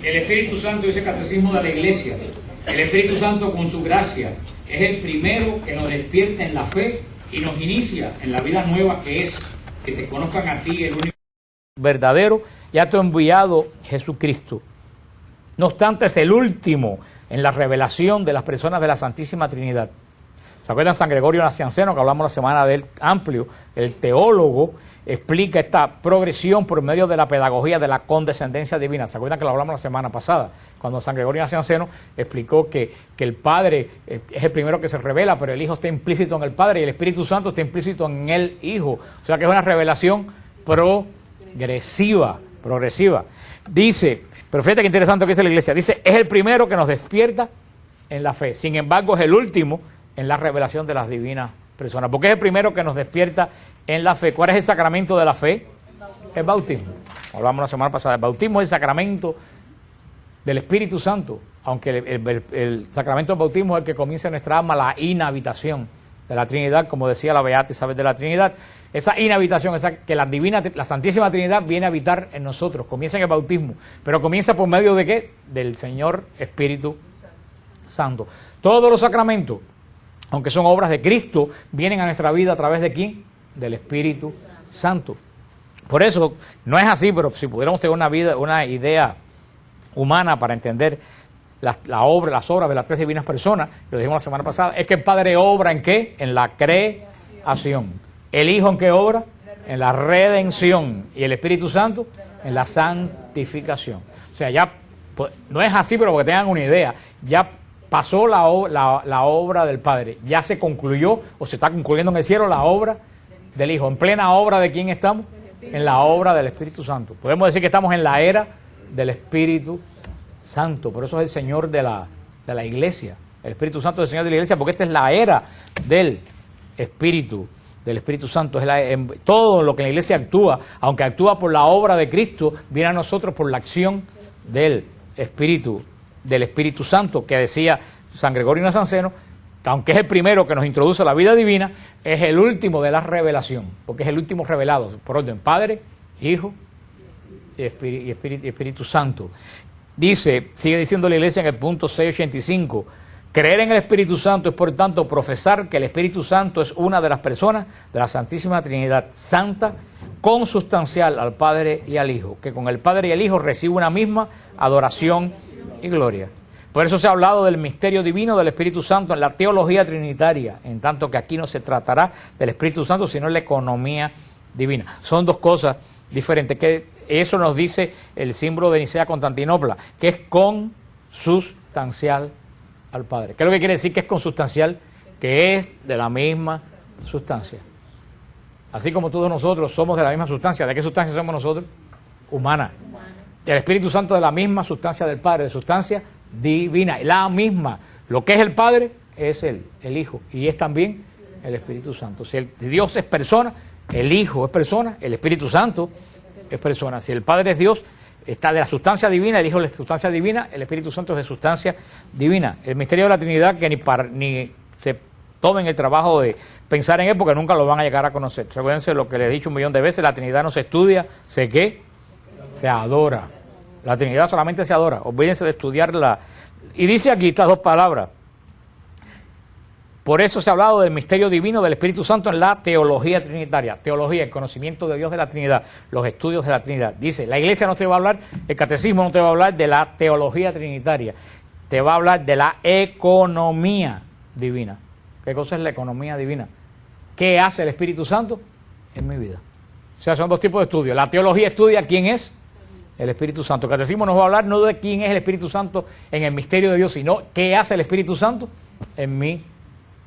El Espíritu Santo, dice el Catecismo de la Iglesia, el Espíritu Santo con su gracia es el primero que nos despierta en la fe y nos inicia en la vida nueva que es que te conozcan a ti, el único verdadero, y a tu enviado Jesucristo. No obstante, es el último en la revelación de las personas de la Santísima Trinidad. ¿Se acuerdan San Gregorio Nacianceno, que hablamos la semana del amplio? El teólogo explica esta progresión por medio de la pedagogía de la condescendencia divina. ¿Se acuerdan que lo hablamos la semana pasada? Cuando San Gregorio Nacianceno explicó que el Padre es el primero que se revela, pero el Hijo está implícito en el Padre y el Espíritu Santo está implícito en el Hijo. O sea que es una revelación progresiva. Dice, pero fíjate qué interesante lo que dice la Iglesia, dice, es el primero que nos despierta en la fe. Sin embargo, es el último en la revelación de las divinas personas. Porque es el primero que nos despierta en la fe. ¿Cuál es el sacramento de la fe? El bautismo. Hablamos la semana pasada. El bautismo es el sacramento del Espíritu Santo. Aunque el sacramento del bautismo es el que comienza en nuestra alma la inhabitación de la Trinidad, como decía la Beata Isabel de la Trinidad. Esa inhabitación, que la Santísima Trinidad viene a habitar en nosotros. Comienza en el bautismo. Pero comienza por medio de ¿qué? Del Señor Espíritu Santo. Todos los sacramentos, aunque son obras de Cristo, vienen a nuestra vida a través de ¿quién? Del Espíritu Santo. Por eso, no es así, pero si pudiéramos tener una idea humana para entender las obras de las tres divinas personas, lo dijimos la semana pasada, es que el Padre obra ¿en qué? En la creación. ¿El Hijo en qué obra? En la redención. ¿Y el Espíritu Santo? En la santificación. O sea, ya, pues, no es así, pero para que tengan una idea, ya pasó la obra del Padre, ya se concluyó o se está concluyendo en el cielo la obra del Hijo. ¿En plena obra de quién estamos? En la obra del Espíritu Santo. Podemos decir que estamos en la era del Espíritu Santo, por eso es el Señor de la Iglesia. El Espíritu Santo es el Señor de la Iglesia, porque esta es la era del Espíritu Santo. Es todo lo que la Iglesia actúa, aunque actúa por la obra de Cristo, viene a nosotros por la acción del Espíritu Santo, que decía San Gregorio Nacianceno, que aunque es el primero que nos introduce a la vida divina, es el último de la revelación, porque es el último revelado, por orden Padre, Hijo y Espíritu Santo. Sigue diciendo la Iglesia en el punto 685, creer en el Espíritu Santo es por tanto profesar que el Espíritu Santo es una de las personas de la Santísima Trinidad Santa, consustancial al Padre y al Hijo, que con el Padre y el Hijo recibe una misma adoración y gloria. Por eso se ha hablado del misterio divino del Espíritu Santo en la teología trinitaria, en tanto que aquí no se tratará del Espíritu Santo, sino en la economía divina. Son dos cosas diferentes, que eso nos dice el símbolo de Nicea-Constantinopla, que es consustancial al Padre. ¿Qué es lo que quiere decir que es consustancial? Que es de la misma sustancia. Así como todos nosotros somos de la misma sustancia. ¿De qué sustancia somos nosotros? Humana. El Espíritu Santo de la misma sustancia del Padre, de sustancia divina, la misma. Lo que es el Padre es el Hijo y es también el Espíritu Santo. Si Dios es persona, el Hijo es persona, el Espíritu Santo es persona. Si el Padre es Dios, está de la sustancia divina, el Hijo es de sustancia divina, el Espíritu Santo es de sustancia divina. El misterio de la Trinidad, que ni se tomen el trabajo de pensar en él, porque nunca lo van a llegar a conocer. Recuérdense lo que les he dicho 1.000.000 de veces, la Trinidad no se estudia, se adora. La Trinidad solamente se adora. Olvídense de estudiarla. Y dice aquí estas dos palabras. Por eso se ha hablado del misterio divino del Espíritu Santo en la teología trinitaria. Teología, el conocimiento de Dios de la Trinidad, los estudios de la Trinidad. Dice, la Iglesia no te va a hablar, el catecismo no te va a hablar de la teología trinitaria. Te va a hablar de la economía divina. ¿Qué cosa es la economía divina? ¿Qué hace el Espíritu Santo en mi vida? O sea, son dos tipos de estudios. La teología estudia quién es el Espíritu Santo. El catecismo nos va a hablar no de quién es el Espíritu Santo en el misterio de Dios, sino qué hace el Espíritu Santo en mi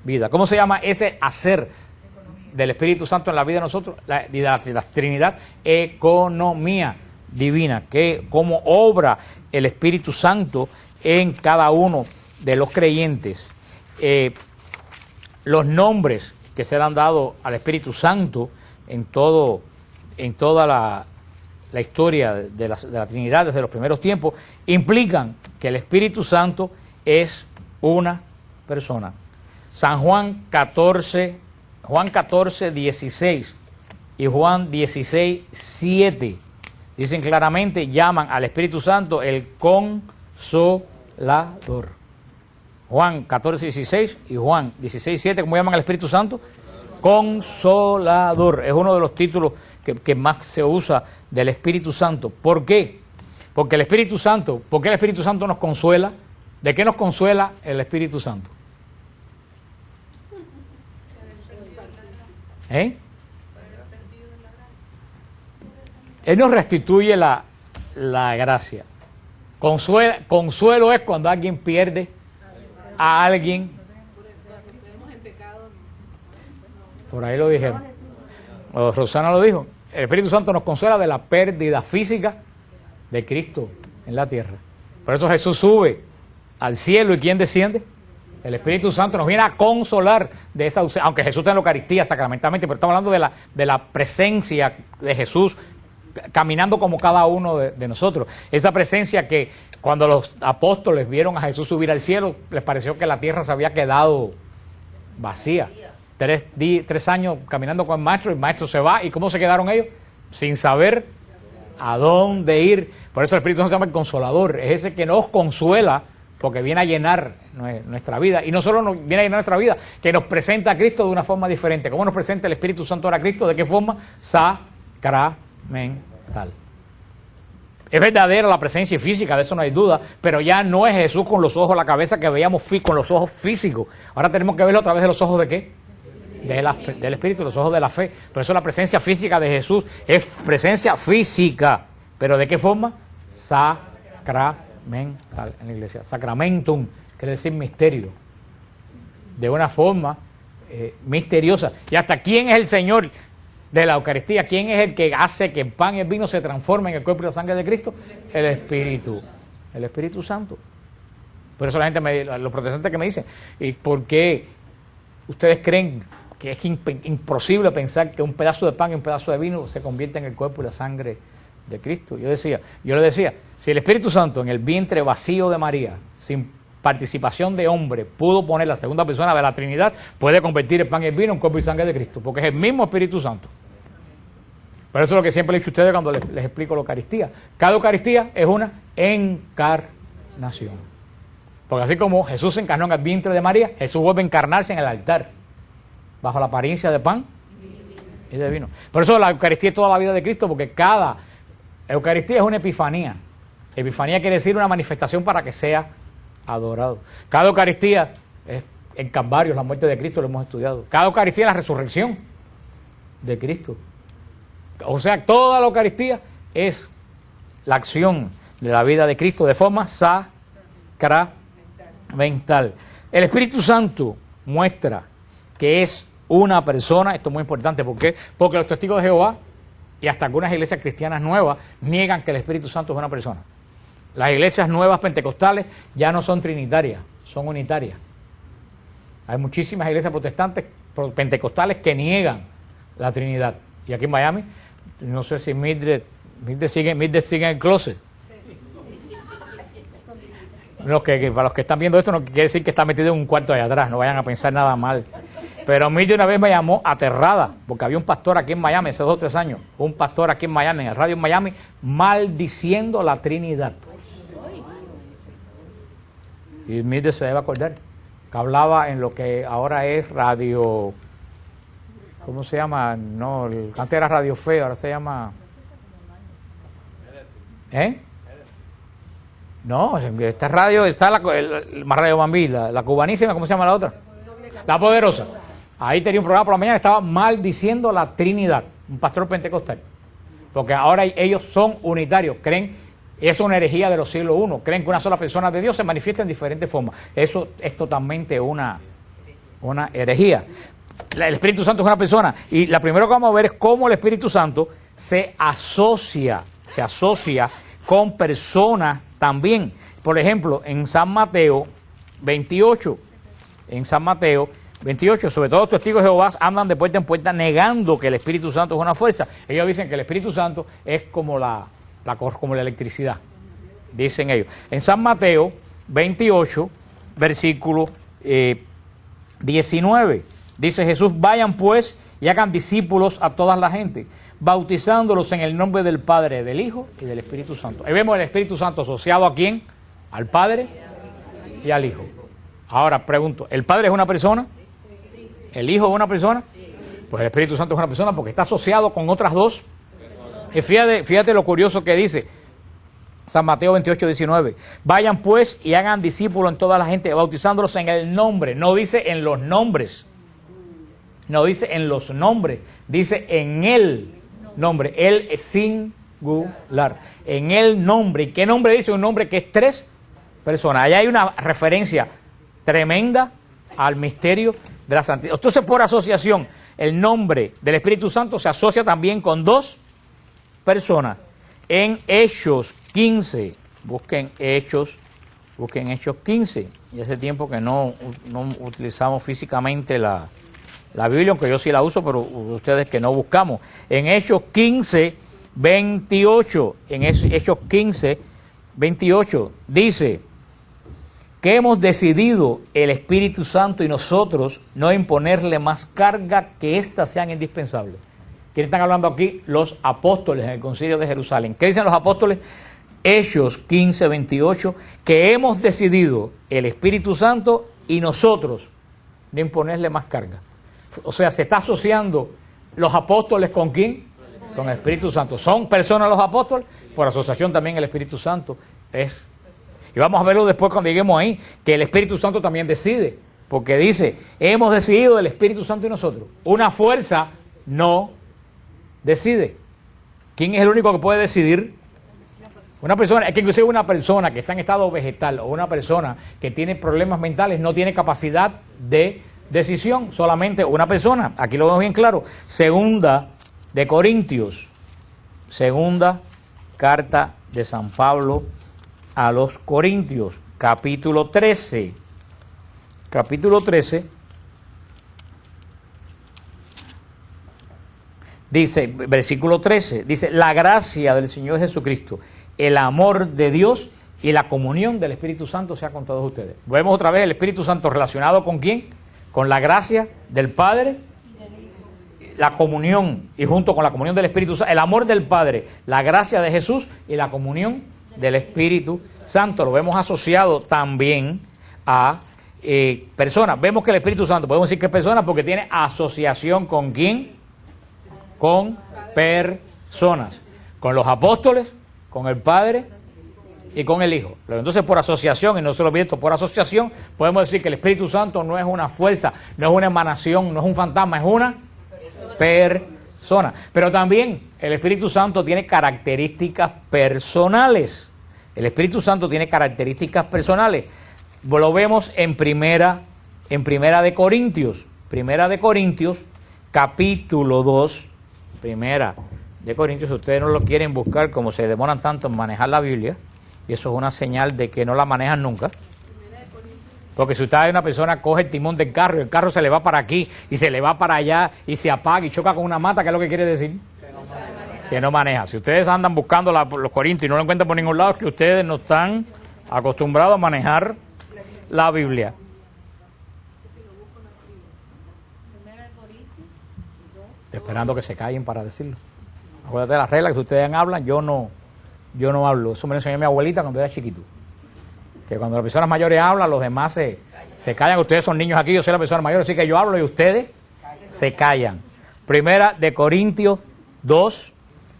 vida. ¿Cómo se llama ese hacer del Espíritu Santo en la vida de nosotros? La Trinidad, economía divina. Cómo obra el Espíritu Santo en cada uno de los creyentes. Los nombres que se le han dado al Espíritu Santo en toda la historia de la Trinidad desde los primeros tiempos, implican que el Espíritu Santo es una persona. San Juan 14, 16 y Juan 16, 7 dicen claramente, llaman al Espíritu Santo el Consolador. Juan 14:16 y Juan 16:7, ¿cómo llaman al Espíritu Santo? Consolador. Es uno de los títulos que más se usa del Espíritu Santo. ¿Por qué? Porque el Espíritu Santo, ¿por qué el Espíritu Santo nos consuela? ¿De qué nos consuela el Espíritu Santo? Él nos restituye la gracia. Consuelo es cuando alguien pierde a alguien. Por ahí lo dijeron. O Rosana lo dijo. El Espíritu Santo nos consuela de la pérdida física de Cristo en la tierra. Por eso Jesús sube al cielo, ¿y quién desciende? El Espíritu Santo nos viene a consolar de esa ausencia, aunque Jesús está en la Eucaristía sacramentalmente, pero estamos hablando de la presencia de Jesús caminando como cada uno de nosotros. Esa presencia que cuando los apóstoles vieron a Jesús subir al cielo, les pareció que la tierra se había quedado vacía. 3 años caminando con el maestro se va, ¿y cómo se quedaron ellos? Sin saber a dónde ir. Por eso el Espíritu Santo se llama el Consolador, es ese que nos consuela, porque viene a llenar nuestra vida. Y no solo nos viene a llenar nuestra vida, que nos presenta a Cristo de una forma diferente. ¿Cómo nos presenta el Espíritu Santo ahora a Cristo? ¿De qué forma? Sacramental. Es verdadera la presencia física, de eso no hay duda, pero ya no es Jesús con los ojos, la cabeza que veíamos con los ojos físicos. Ahora tenemos que verlo a través de los os de ¿qué? Del Espíritu, los ojos de la fe. Por eso la presencia física de Jesús es presencia física. ¿Pero de qué forma? Sacramental en la iglesia. Sacramentum quiere decir misterio. De una forma misteriosa. Y hasta quién es el Señor de la Eucaristía, quién es el que hace que el pan y el vino se transformen en el cuerpo y la sangre de Cristo. El Espíritu Santo. Por eso la gente, los protestantes que me dicen, ¿y por qué ustedes creen que es imposible pensar que un pedazo de pan y un pedazo de vino se convierten en el cuerpo y la sangre de Cristo? Yo le decía, si el Espíritu Santo en el vientre vacío de María, sin participación de hombre, pudo poner la segunda persona de la Trinidad, puede convertir el pan y el vino en cuerpo y sangre de Cristo, porque es el mismo Espíritu Santo. Por eso es lo que siempre les he dicho a ustedes cuando les explico la Eucaristía. Cada Eucaristía es una encarnación. Porque así como Jesús se encarnó en el vientre de María, Jesús vuelve a encarnarse en el altar, bajo la apariencia de pan y de vino. Por eso la Eucaristía es toda la vida de Cristo, porque cada Eucaristía es una epifanía. Epifanía quiere decir una manifestación para que sea adorado. Cada Eucaristía es en Calvario, la muerte de Cristo, lo hemos estudiado. Cada Eucaristía es la resurrección de Cristo. O sea, toda la Eucaristía es la acción de la vida de Cristo de forma sacramental. El Espíritu Santo muestra que es una persona. Esto es muy importante. ¿Por qué? Porque los testigos de Jehová y hasta algunas iglesias cristianas nuevas niegan que el Espíritu Santo es una persona. Las iglesias nuevas pentecostales ya no son trinitarias, son unitarias. Hay muchísimas iglesias protestantes pentecostales que niegan la Trinidad. Y aquí en Miami, no sé si Mildred sigue en el closet. Para los que están viendo esto no quiere decir que está metido en un cuarto allá atrás, no vayan a pensar nada mal. Pero Mildred una vez me llamó aterrada, porque había un pastor aquí en Miami, hace 2 o 3 años, un pastor aquí en Miami, en el radio en Miami, maldiciendo la Trinidad. Y Mildred se debe acordar, que hablaba en lo que ahora es radio, ¿cómo se llama? No, antes era Radio Fe, ahora se llama... No, esta radio, está la Radio Bambí, la cubanísima, ¿cómo se llama la otra? La Poderosa. Ahí tenía un programa por la mañana que estaba maldiciendo la Trinidad, un pastor pentecostal. Porque ahora ellos son unitarios, creen, eso es una herejía de los siglos I, creen que una sola persona de Dios se manifiesta en diferentes formas. Eso es totalmente una herejía. El Espíritu Santo es una persona, y la primera que vamos a ver es cómo el Espíritu Santo se asocia con personas también. Por ejemplo, en San Mateo 28, sobre todo los testigos de Jehová andan de puerta en puerta negando que el Espíritu Santo es una fuerza. Ellos dicen que el Espíritu Santo es como la electricidad, dicen ellos. En San Mateo 28, versículo 19, dice Jesús: vayan pues y hagan discípulos a toda la gente, bautizándolos en el nombre del Padre, del Hijo y del Espíritu Santo. Ahí vemos el Espíritu Santo asociado ¿a quién? Al Padre y al Hijo. Ahora pregunto, ¿el Padre es una persona? ¿El Hijo es una persona? Pues el Espíritu Santo es una persona porque está asociado con otras dos. Y fíjate lo curioso que dice San Mateo 28, 19. Vayan pues y hagan discípulos en toda la gente, bautizándolos en el nombre. No dice en los nombres. No dice en los nombres. Dice en el nombre. Él es singular. En el nombre. ¿Y qué nombre dice? Un nombre que es tres personas. Allá hay una referencia tremenda al misterio de la santidad. Entonces, por asociación, el nombre del Espíritu Santo se asocia también con dos personas. En Hechos 15, busquen Hechos 15. Y hace tiempo que no utilizamos físicamente la Biblia, aunque yo sí la uso, pero ustedes que no buscamos. En Hechos 15, 28, en Hechos 15, 28, dice que hemos decidido el Espíritu Santo y nosotros no imponerle más carga que éstas sean indispensables. ¿Quiénes están hablando aquí? Los apóstoles en el concilio de Jerusalén. ¿Qué dicen los apóstoles? Hechos 15, 28, que hemos decidido el Espíritu Santo y nosotros no imponerle más carga. O sea, se está asociando los apóstoles ¿con quién? Con el Espíritu Santo. ¿Son personas los apóstoles? Por asociación también el Espíritu Santo es. Y vamos a verlo después cuando lleguemos ahí, que el Espíritu Santo también decide, porque dice, hemos decidido el Espíritu Santo y nosotros. Una fuerza no decide. ¿Quién es el único que puede decidir? Una persona, es que inclusive una persona que está en estado vegetal o una persona que tiene problemas mentales no tiene capacidad de decisión, solamente una persona. Aquí lo vemos bien claro. Segunda de Corintios, segunda carta de San Pablo a los Corintios, capítulo 13. Capítulo 13. Dice, versículo 13, dice, la gracia del Señor Jesucristo, el amor de Dios y la comunión del Espíritu Santo sea con todos ustedes. Vemos otra vez el Espíritu Santo relacionado ¿con quién? Con la gracia del Padre, la comunión, y junto con la comunión del Espíritu Santo, el amor del Padre, la gracia de Jesús y la comunión del Espíritu Santo. Lo vemos asociado también a personas. Vemos que el Espíritu Santo, podemos decir que es persona porque tiene asociación ¿con quién? Con personas, con los apóstoles, con el Padre y con el Hijo. Entonces, por asociación, y no se lo olviden, por asociación, podemos decir que el Espíritu Santo no es una fuerza, no es una emanación, no es un fantasma, es una persona. Pero también el Espíritu Santo tiene características personales. El Espíritu Santo tiene características personales. Lo vemos en Primera de Corintios. Primera de Corintios, capítulo 2. Primera de Corintios, si ustedes no lo quieren buscar, como se demoran tanto en manejar la Biblia, y eso es una señal de que no la manejan nunca. Porque si usted hay una persona, coge el timón del carro, y el carro se le va para aquí, y se le va para allá, y se apaga, y choca con una mata, ¿qué es lo que quiere decir? Que no maneja. Si ustedes andan buscando los Corintios y no lo encuentran por ningún lado, es que ustedes no están acostumbrados a manejar la Biblia. Esperando que se callen para decirlo. Acuérdate de las reglas que si ustedes hablan, yo no hablo. Eso me lo enseñó mi abuelita cuando era chiquito. Que cuando las personas mayores hablan, los demás se callan. Ustedes son niños aquí, yo soy la persona mayor, así que yo hablo y ustedes se callan. Primera de Corintios 2,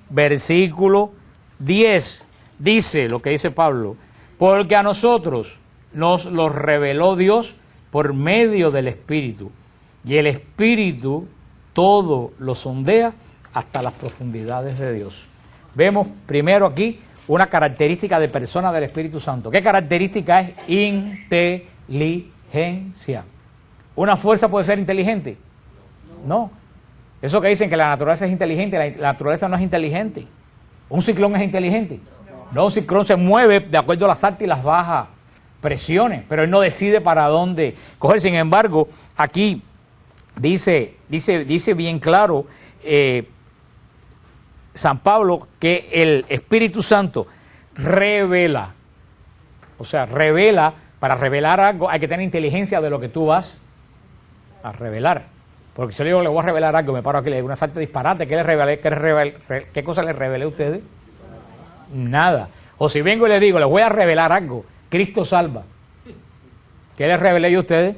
versículo 10. Dice lo que dice Pablo. Porque a nosotros nos lo reveló Dios por medio del Espíritu. Y el Espíritu todo lo sondea hasta las profundidades de Dios. Vemos primero aquí una característica de persona del Espíritu Santo. ¿Qué característica es? Inteligencia. ¿Una fuerza puede ser inteligente? No. Eso que dicen que la naturaleza es inteligente, la naturaleza no es inteligente. ¿Un ciclón es inteligente? No, un ciclón se mueve de acuerdo a las altas y las bajas presiones, pero él no decide para dónde coger. Sin embargo, aquí dice bien claro San Pablo que el Espíritu Santo revela. O sea, revela, para revelar algo hay que tener inteligencia de lo que tú vas a revelar. Porque si yo le digo, le voy a revelar algo, me paro aquí, le digo una salta disparate, ¿qué cosa le revelé a ustedes? Nada. O si vengo y le digo, les voy a revelar algo, Cristo salva. ¿Qué les revelé yo a ustedes?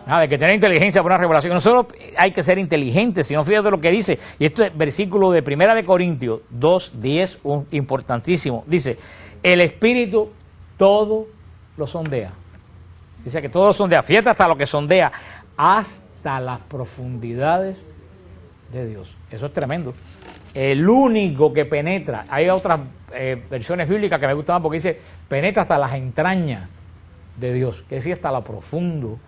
Nada, hay que tener inteligencia para una revelación. No solo hay que ser inteligentes, sino fíjate lo que dice. Y esto es versículo de 1 Corintios 2:10, importantísimo. Dice, el Espíritu todo lo sondea. Dice que todo lo sondea. Fíjate hasta lo que sondea. Hasta las profundidades de Dios. Eso es tremendo. El único que penetra. Hay otras versiones bíblicas que me gustaban porque dice, penetra hasta las entrañas de Dios. Que decía hasta lo profundo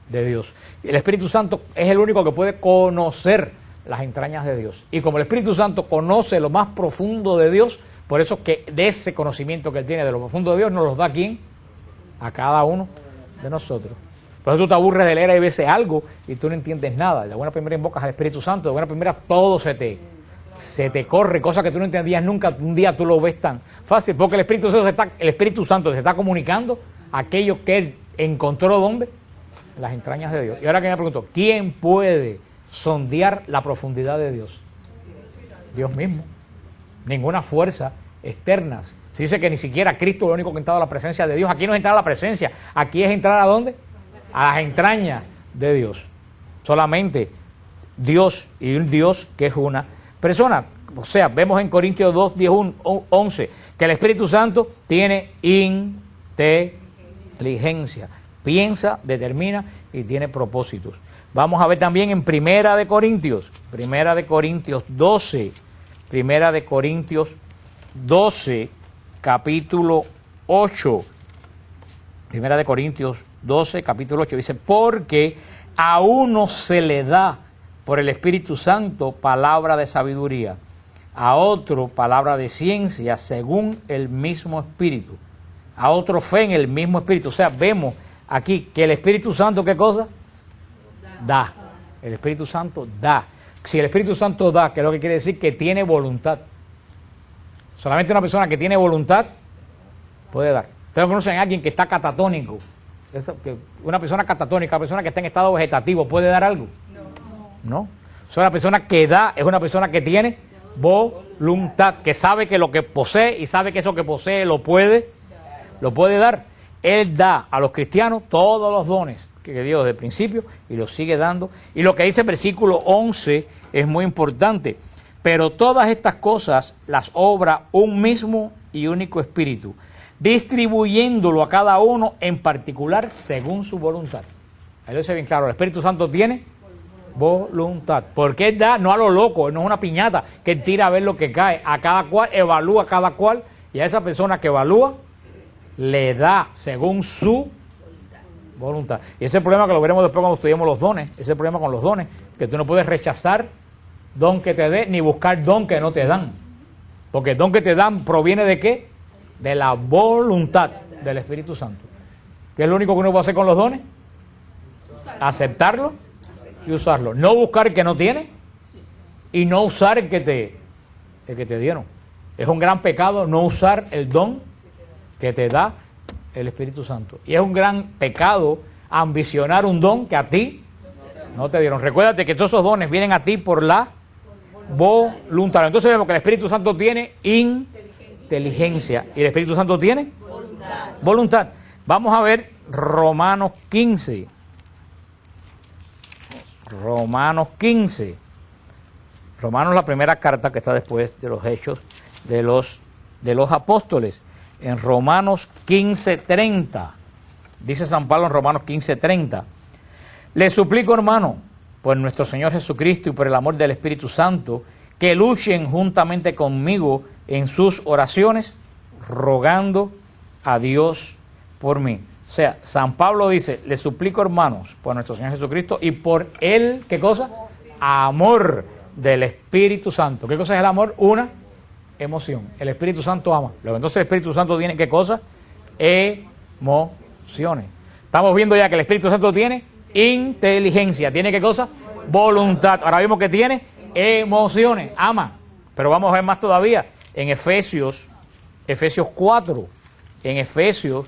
de Dios. El Espíritu Santo es el único que puede conocer las entrañas de Dios. Y como el Espíritu Santo conoce lo más profundo de Dios, por eso que de ese conocimiento que él tiene de lo profundo de Dios, nos los da a ¿quién? A cada uno de nosotros. Por eso tú te aburres de leer y veces algo y tú no entiendes nada. De buena primera invocas al Espíritu Santo, de buena primera todo se te corre, cosas que tú no entendías nunca, un día tú lo ves tan fácil, porque el Espíritu Santo se está comunicando aquello que él encontró ¿dónde? Las entrañas de Dios. Y ahora que me pregunto, ¿quién puede sondear la profundidad de Dios? Dios mismo. Ninguna fuerza externa. Se dice que ni siquiera Cristo es el único que ha entrado a la presencia de Dios. Aquí no es entrar a la presencia, aquí es entrar ¿a dónde? A las entrañas de Dios. Solamente Dios, y un Dios que es una persona. O sea, vemos en Corintios 2, 10, 11, que el Espíritu Santo tiene inteligencia. Piensa, determina y tiene propósitos. Vamos a ver también en Primera de Corintios 12, capítulo 8. Primera de Corintios 12, capítulo 8, dice, porque a uno se le da por el Espíritu Santo palabra de sabiduría, a otro palabra de ciencia según el mismo Espíritu, a otro fe en el mismo Espíritu. O sea, vemos aquí que el Espíritu Santo, ¿qué cosa? Da. El Espíritu Santo da. Si el Espíritu Santo da, ¿qué es lo que quiere decir? Que tiene voluntad. Solamente una persona que tiene voluntad puede dar. Ustedes conocen a alguien que está catatónico. Una persona catatónica, una persona que está en estado vegetativo, ¿puede dar algo? No. O sea, una persona que da es una persona que tiene voluntad, que sabe que lo que posee y sabe que eso que posee lo puede dar. Él da a los cristianos todos los dones que dio desde el principio y los sigue dando. Y lo que dice el versículo 11 es muy importante. Pero todas estas cosas las obra un mismo y único Espíritu, distribuyéndolo a cada uno en particular según su voluntad. Ahí lo dice bien claro, el Espíritu Santo tiene voluntad. Porque él da no a lo loco, no es una piñata que él tira a ver lo que cae. A cada cual, evalúa a cada cual, y a esa persona que evalúa, le da según su voluntad. Y ese es el problema que lo veremos después cuando estudiemos los dones. Ese es el problema con los dones, que tú no puedes rechazar don que te dé, ni buscar don que no te dan. Porque el don que te dan proviene de ¿qué? De la voluntad del Espíritu Santo. ¿Qué es lo único que uno puede hacer con los dones? Aceptarlo y usarlo. No buscar el que no tiene y no usar el que te dieron. Es un gran pecado no usar el don que te da el Espíritu Santo. Y es un gran pecado ambicionar un don que a ti no te dieron. Recuérdate que todos esos dones vienen a ti por la voluntad. Entonces vemos que el Espíritu Santo tiene inteligencia y el Espíritu Santo tiene voluntad. Vamos a ver Romanos 15. Romanos 15. Romanos, la primera carta que está después de los Hechos de los Apóstoles. En Romanos 15:30, dice San Pablo en Romanos 15:30, les suplico, hermano, por nuestro Señor Jesucristo y por el amor del Espíritu Santo, que luchen juntamente conmigo en sus oraciones, rogando a Dios por mí. O sea, San Pablo dice, les suplico, hermanos, por nuestro Señor Jesucristo y por el, ¿qué cosa? Amor del Espíritu Santo. ¿Qué cosa es el amor? Una emoción. El Espíritu Santo ama. Luego, entonces el Espíritu Santo tiene ¿qué cosa? Emociones. Estamos viendo ya que el Espíritu Santo tiene inteligencia. ¿Tiene qué cosa? Voluntad. Ahora vimos que tiene emociones. Ama. Pero vamos a ver más todavía. En Efesios 4. En Efesios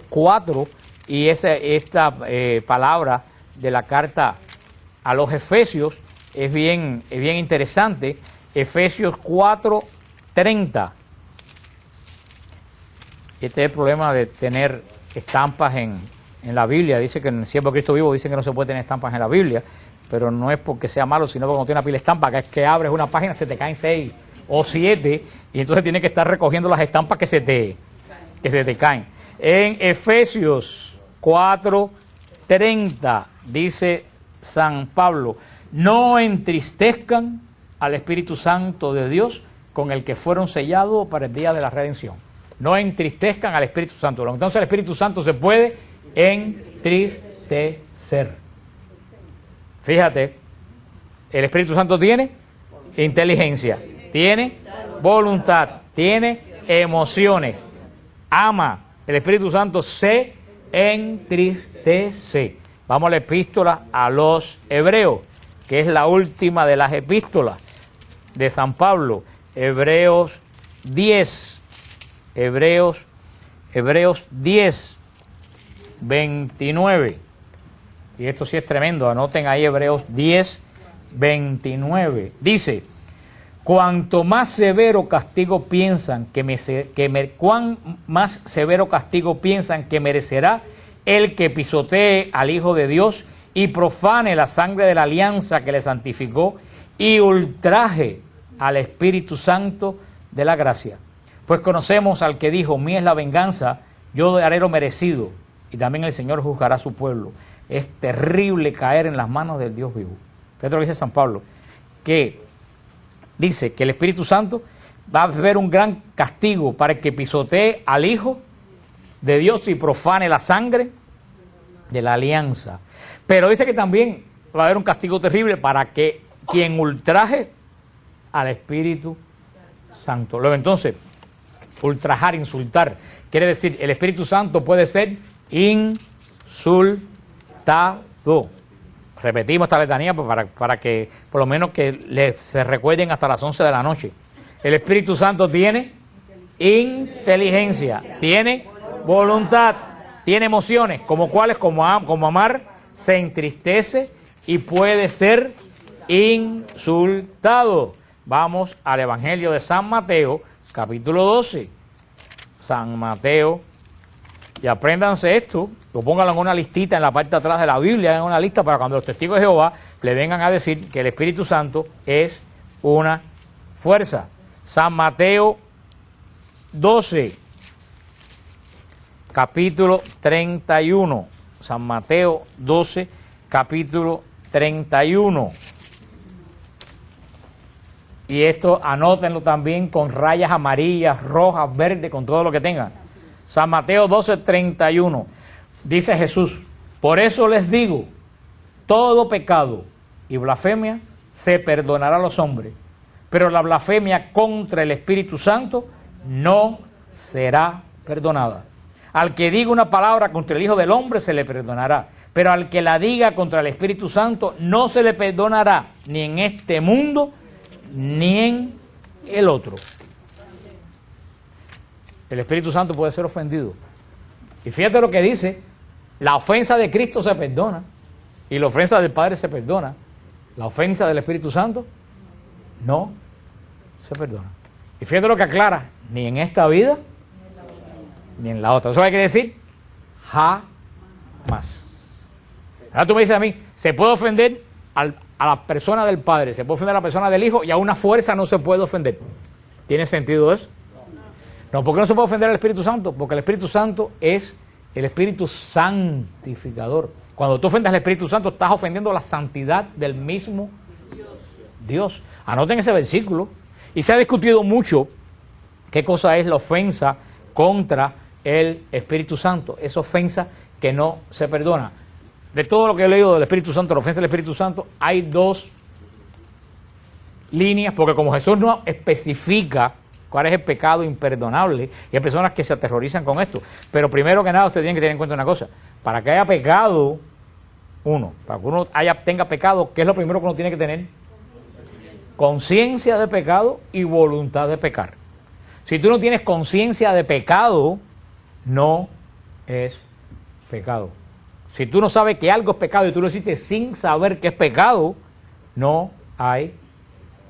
4. Y esta palabra de la carta a los Efesios, es bien interesante. Efesios 4:30. Este es el problema de tener estampas en la Biblia. Dice que en el Siervo de Cristo Vivo dicen que no se puede tener estampas en la Biblia, pero no es porque sea malo, sino porque cuando tiene una pila de estampas, que es que abres una página, se te caen 6 o 7, y entonces tienes que estar recogiendo las estampas que se te caen. En Efesios 4:30 dice San Pablo: no entristezcan al Espíritu Santo de Dios, con el que fueron sellados para el día de la redención. No entristezcan al Espíritu Santo. Entonces el Espíritu Santo se puede entristecer. Fíjate, el Espíritu Santo tiene inteligencia, tiene voluntad, tiene emociones, ama. El Espíritu Santo se entristece. Vamos a la epístola a los Hebreos, que es la última de las epístolas de San Pablo. Hebreos 10, Hebreos 10, 29. Y esto sí es tremendo, anoten ahí Hebreos 10, 29. Dice: cuanto más severo castigo piensan cuán más severo castigo piensan que merecerá el que pisotee al Hijo de Dios y profane la sangre de la alianza que le santificó y ultraje al Espíritu Santo de la gracia. Pues conocemos al que dijo: mía es la venganza, yo haré lo merecido, y también el Señor juzgará a su pueblo. Es terrible caer en las manos del Dios vivo. Fíjate lo que dice San Pablo, que dice que el Espíritu Santo va a haber un gran castigo para el que pisotee al Hijo de Dios y profane la sangre de la alianza. Pero dice que también va a haber un castigo terrible para que quien ultraje al Espíritu Santo. Luego entonces, ultrajar, insultar, quiere decir, el Espíritu Santo puede ser insultado. Repetimos esta letanía para que por lo menos que se recuerden hasta las 11 de la noche. El Espíritu Santo tiene inteligencia, tiene voluntad, tiene emociones, como cuáles, como amar, se entristece y puede ser insultado. Vamos al Evangelio de San Mateo, capítulo 12. San Mateo, y apréndanse esto, lo pónganlo en una listita en la parte de atrás de la Biblia, en una lista para cuando los testigos de Jehová le vengan a decir que el Espíritu Santo es una fuerza. San Mateo 12, capítulo 31. San Mateo 12, capítulo 31. Y esto anótenlo también con rayas amarillas, rojas, verdes, con todo lo que tengan. San Mateo 12, 31. Dice Jesús: por eso les digo, todo pecado y blasfemia se perdonará a los hombres, pero la blasfemia contra el Espíritu Santo no será perdonada. Al que diga una palabra contra el Hijo del Hombre se le perdonará, pero al que la diga contra el Espíritu Santo no se le perdonará, ni en este mundo ni en el otro. El Espíritu Santo puede ser ofendido. Y fíjate lo que dice: la ofensa de Cristo se perdona, y la ofensa del Padre se perdona. La ofensa del Espíritu Santo no se perdona. Y fíjate lo que aclara: ni en esta vida ni en la otra. ¿Eso qué quiere decir? Jamás. Ahora tú me dices a mí: se puede ofender a la persona del Padre, se puede ofender a la persona del Hijo, y a una fuerza no se puede ofender. ¿Tiene sentido eso? No. ¿Por qué no se puede ofender al Espíritu Santo? Porque el Espíritu Santo es el Espíritu santificador. Cuando tú ofendes al Espíritu Santo, estás ofendiendo la santidad del mismo Dios. Anoten ese versículo. Y se ha discutido mucho qué cosa es la ofensa contra el Espíritu Santo. Esa ofensa que no se perdona. De todo lo que he leído del Espíritu Santo, la ofensa del Espíritu Santo, hay dos líneas, porque como Jesús no especifica cuál es el pecado imperdonable, y hay personas que se aterrorizan con esto. Pero primero que nada, usted tiene que tener en cuenta una cosa: para que haya pecado, para que uno tenga pecado, ¿qué es lo primero que uno tiene que tener? Conciencia de pecado y voluntad de pecar. Si tú no tienes conciencia de pecado, no es pecado. Si tú no sabes que algo es pecado y tú lo hiciste sin saber que es pecado, no hay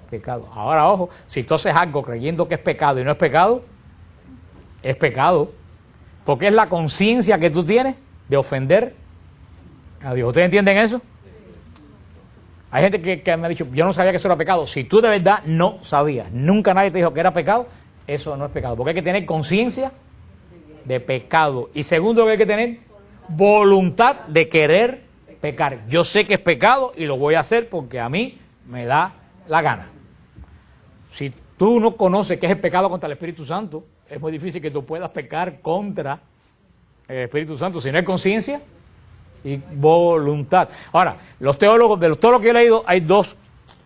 pecado. Ahora, ojo, si tú haces algo creyendo que es pecado y no es pecado, es pecado. Porque es la conciencia que tú tienes de ofender a Dios. ¿Ustedes entienden eso? Hay gente que me ha dicho, yo no sabía que eso era pecado. Si tú de verdad no sabías, nunca nadie te dijo que era pecado, eso no es pecado. Porque hay que tener conciencia de pecado. Y segundo, que hay que tener voluntad de querer pecar. Yo sé que es pecado y lo voy a hacer porque a mí me da la gana. Si tú no conoces qué es el pecado contra el Espíritu Santo, es muy difícil que tú puedas pecar contra el Espíritu Santo si no hay conciencia y voluntad. Ahora, los teólogos, de todo lo que yo he leído, hay dos,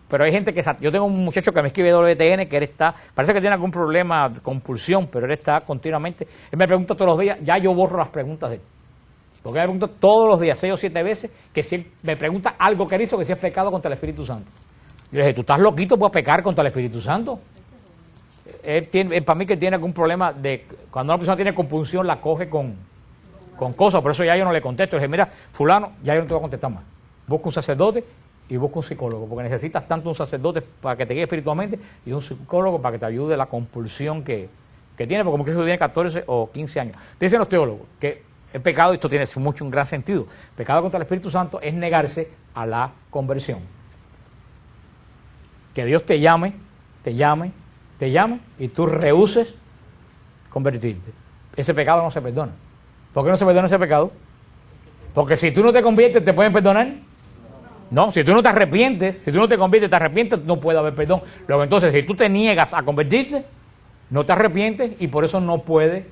pero hay gente que... Yo tengo un muchacho que me escribe WTN, que él está... Parece que tiene algún problema de compulsión, pero él está continuamente... Él me pregunta todos los días, ya yo borro las preguntas de él. Porque él me pregunta todos los días, 6 o 7 veces, que si él me pregunta algo que él hizo, que si es pecado contra el Espíritu Santo. Yo le dije, ¿tú estás loquito por pecar contra el Espíritu Santo? Para mí que tiene algún problema de... Cuando una persona tiene compulsión, la coge con cosas, por eso ya yo no le contesto. Le dije, mira, fulano, ya yo no te voy a contestar más. Busca un sacerdote y busca un psicólogo, porque necesitas tanto un sacerdote para que te guíe espiritualmente y un psicólogo para que te ayude la compulsión que tiene, porque muchos tiene 14 o 15 años. Dicen los teólogos que el pecado, esto tiene un gran sentido, pecado contra el Espíritu Santo es negarse a la conversión. Que Dios te llame y tú rehuses convertirte. Ese pecado no se perdona. ¿Por qué no se perdona ese pecado? Porque si tú no te conviertes, ¿te pueden perdonar? No, si tú no te arrepientes, si tú no te conviertes, te arrepientes, no puede haber perdón. Luego entonces, si tú te niegas a convertirte, no te arrepientes y por eso no puede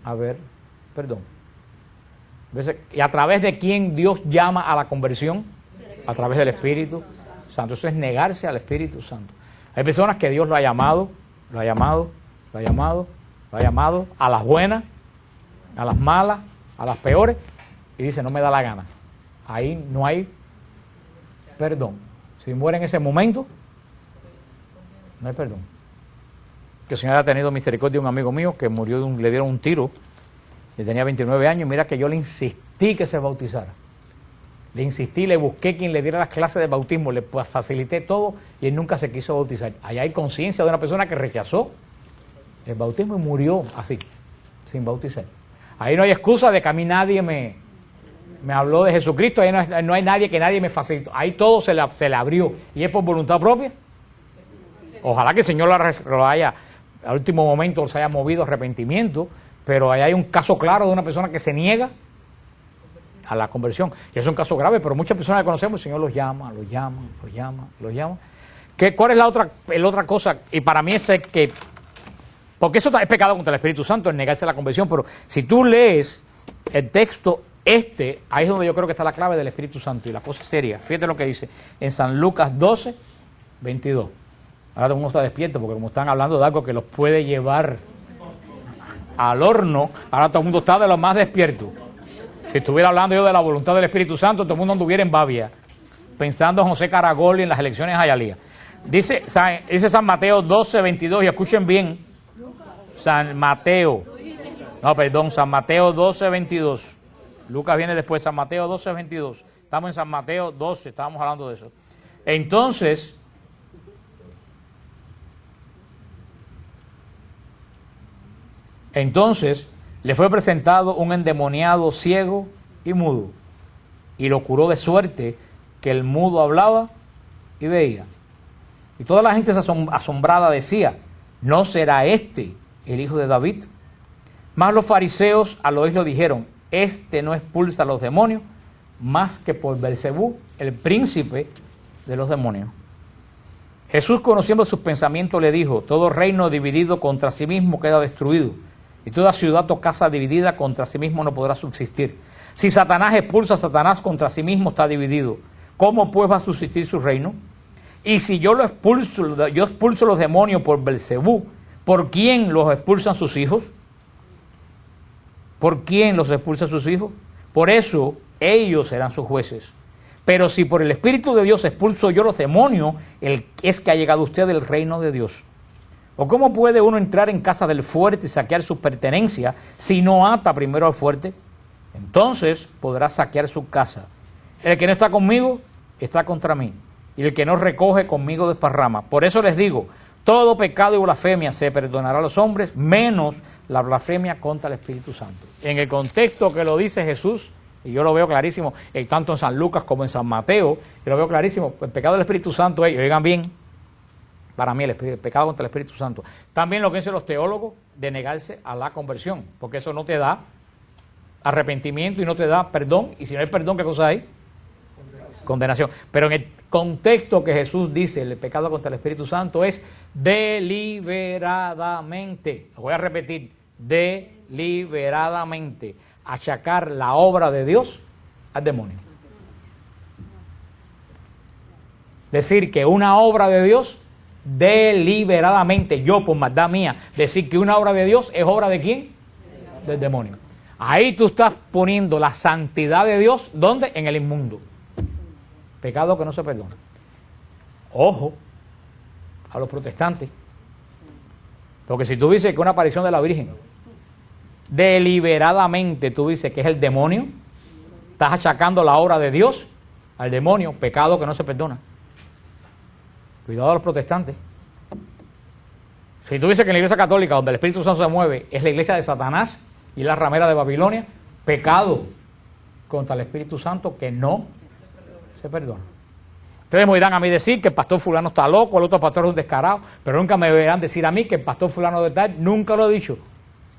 haber perdón. ¿Y a través de quién Dios llama a la conversión? A través del Espíritu Santo. Eso es negarse al Espíritu Santo. Hay personas que Dios lo ha llamado a las buenas, a las malas, a las peores, y dice, no me da la gana. Ahí no hay perdón. Si muere en ese momento, no hay perdón. Que el Señor ha tenido misericordia de un amigo mío que murió, le dieron un tiro, y tenía 29 años, y mira que yo le insistí que se bautizara. Le insistí, le busqué quien le diera las clases de bautismo, le facilité todo, y él nunca se quiso bautizar. Allá hay conciencia de una persona que rechazó el bautismo y murió así, sin bautizar. Ahí no hay excusa de que a mí nadie me habló de Jesucristo, ahí no hay nadie que nadie me facilitó. Ahí todo se le abrió. ¿Y es por voluntad propia? Ojalá que el Señor lo haya, al último momento se haya movido arrepentimiento, pero ahí hay un caso claro de una persona que se niega a la conversión. Y es un caso grave, pero muchas personas que conocemos, el Señor los llama. ¿Cuál es la otra cosa? Y para mí es que... Porque eso es pecado contra el Espíritu Santo, el negarse a la conversión, pero si tú lees el texto ahí es donde yo creo que está la clave del Espíritu Santo y la cosa seria. Fíjate lo que dice en San Lucas 12, 22. Ahora todo el mundo está despierto porque como están hablando de algo que los puede llevar al horno, ahora todo el mundo está de lo más despierto. Si estuviera hablando yo de la voluntad del Espíritu Santo, todo el mundo anduviera en Babia, pensando en José Caragol y en las elecciones de Hialeah. Dice San Mateo 12, 22, y escuchen bien, San Mateo 12, 22. Lucas viene después, San Mateo 12, 22. Estamos en San Mateo 12, estábamos hablando de eso. Entonces le fue presentado un endemoniado ciego y mudo, y lo curó de suerte que el mudo hablaba y veía. Y toda la gente asombrada decía, ¿no será este el hijo de David? Mas los fariseos al oírlo dijeron, este no expulsa a los demonios más que por Belcebú, el príncipe de los demonios. Jesús, conociendo sus pensamientos, le dijo, todo reino dividido contra sí mismo queda destruido, y toda ciudad o casa dividida contra sí mismo no podrá subsistir. Si Satanás expulsa a Satanás contra sí mismo, está dividido. ¿Cómo pues va a subsistir su reino? Y si yo expulso los demonios por Belcebú, ¿por quién los expulsan sus hijos? ¿Por quién los expulsa sus hijos? Por eso ellos serán sus jueces. Pero si por el Espíritu de Dios expulso yo los demonios, es que ha llegado usted del reino de Dios. ¿O cómo puede uno entrar en casa del fuerte y saquear sus pertenencias si no ata primero al fuerte? entonces podrá saquear su casa. El que no está conmigo, está contra mí. Y el que no recoge, conmigo desparrama. Por eso les digo, todo pecado y blasfemia se perdonará a los hombres, menos la blasfemia contra el Espíritu Santo. En el contexto que lo dice Jesús, y yo lo veo clarísimo, tanto en San Lucas como en San Mateo, yo lo veo clarísimo, el pecado del Espíritu Santo es, oigan bien, para mí el pecado contra el Espíritu Santo. También lo que dicen los teólogos, de negarse a la conversión, porque eso no te da arrepentimiento y no te da perdón, y si no hay perdón, ¿qué cosa hay? Condenación. Pero en el contexto que Jesús dice, el pecado contra el Espíritu Santo es deliberadamente, lo voy a repetir, deliberadamente, achacar la obra de Dios al demonio. Decir que una obra de Dios, deliberadamente, yo por maldad mía, decir que una obra de Dios es obra de ¿quién? Del demonio. Ahí tú estás poniendo la santidad de Dios, ¿dónde? En el inmundo. Pecado que no se perdona. Ojo a los protestantes. Porque si tú dices que una aparición de la Virgen, deliberadamente tú dices que es el demonio, estás achacando la obra de Dios al demonio, pecado que no se perdona. Cuidado a los protestantes. Si tú dices que en la iglesia católica, donde el Espíritu Santo se mueve, es la iglesia de Satanás y la ramera de Babilonia, pecado contra el Espíritu Santo que no se perdona. Ustedes me oirán a mí decir que el pastor fulano está loco, el otro pastor es un descarado, pero nunca me verán decir a mí que el pastor fulano de tal, nunca lo he dicho,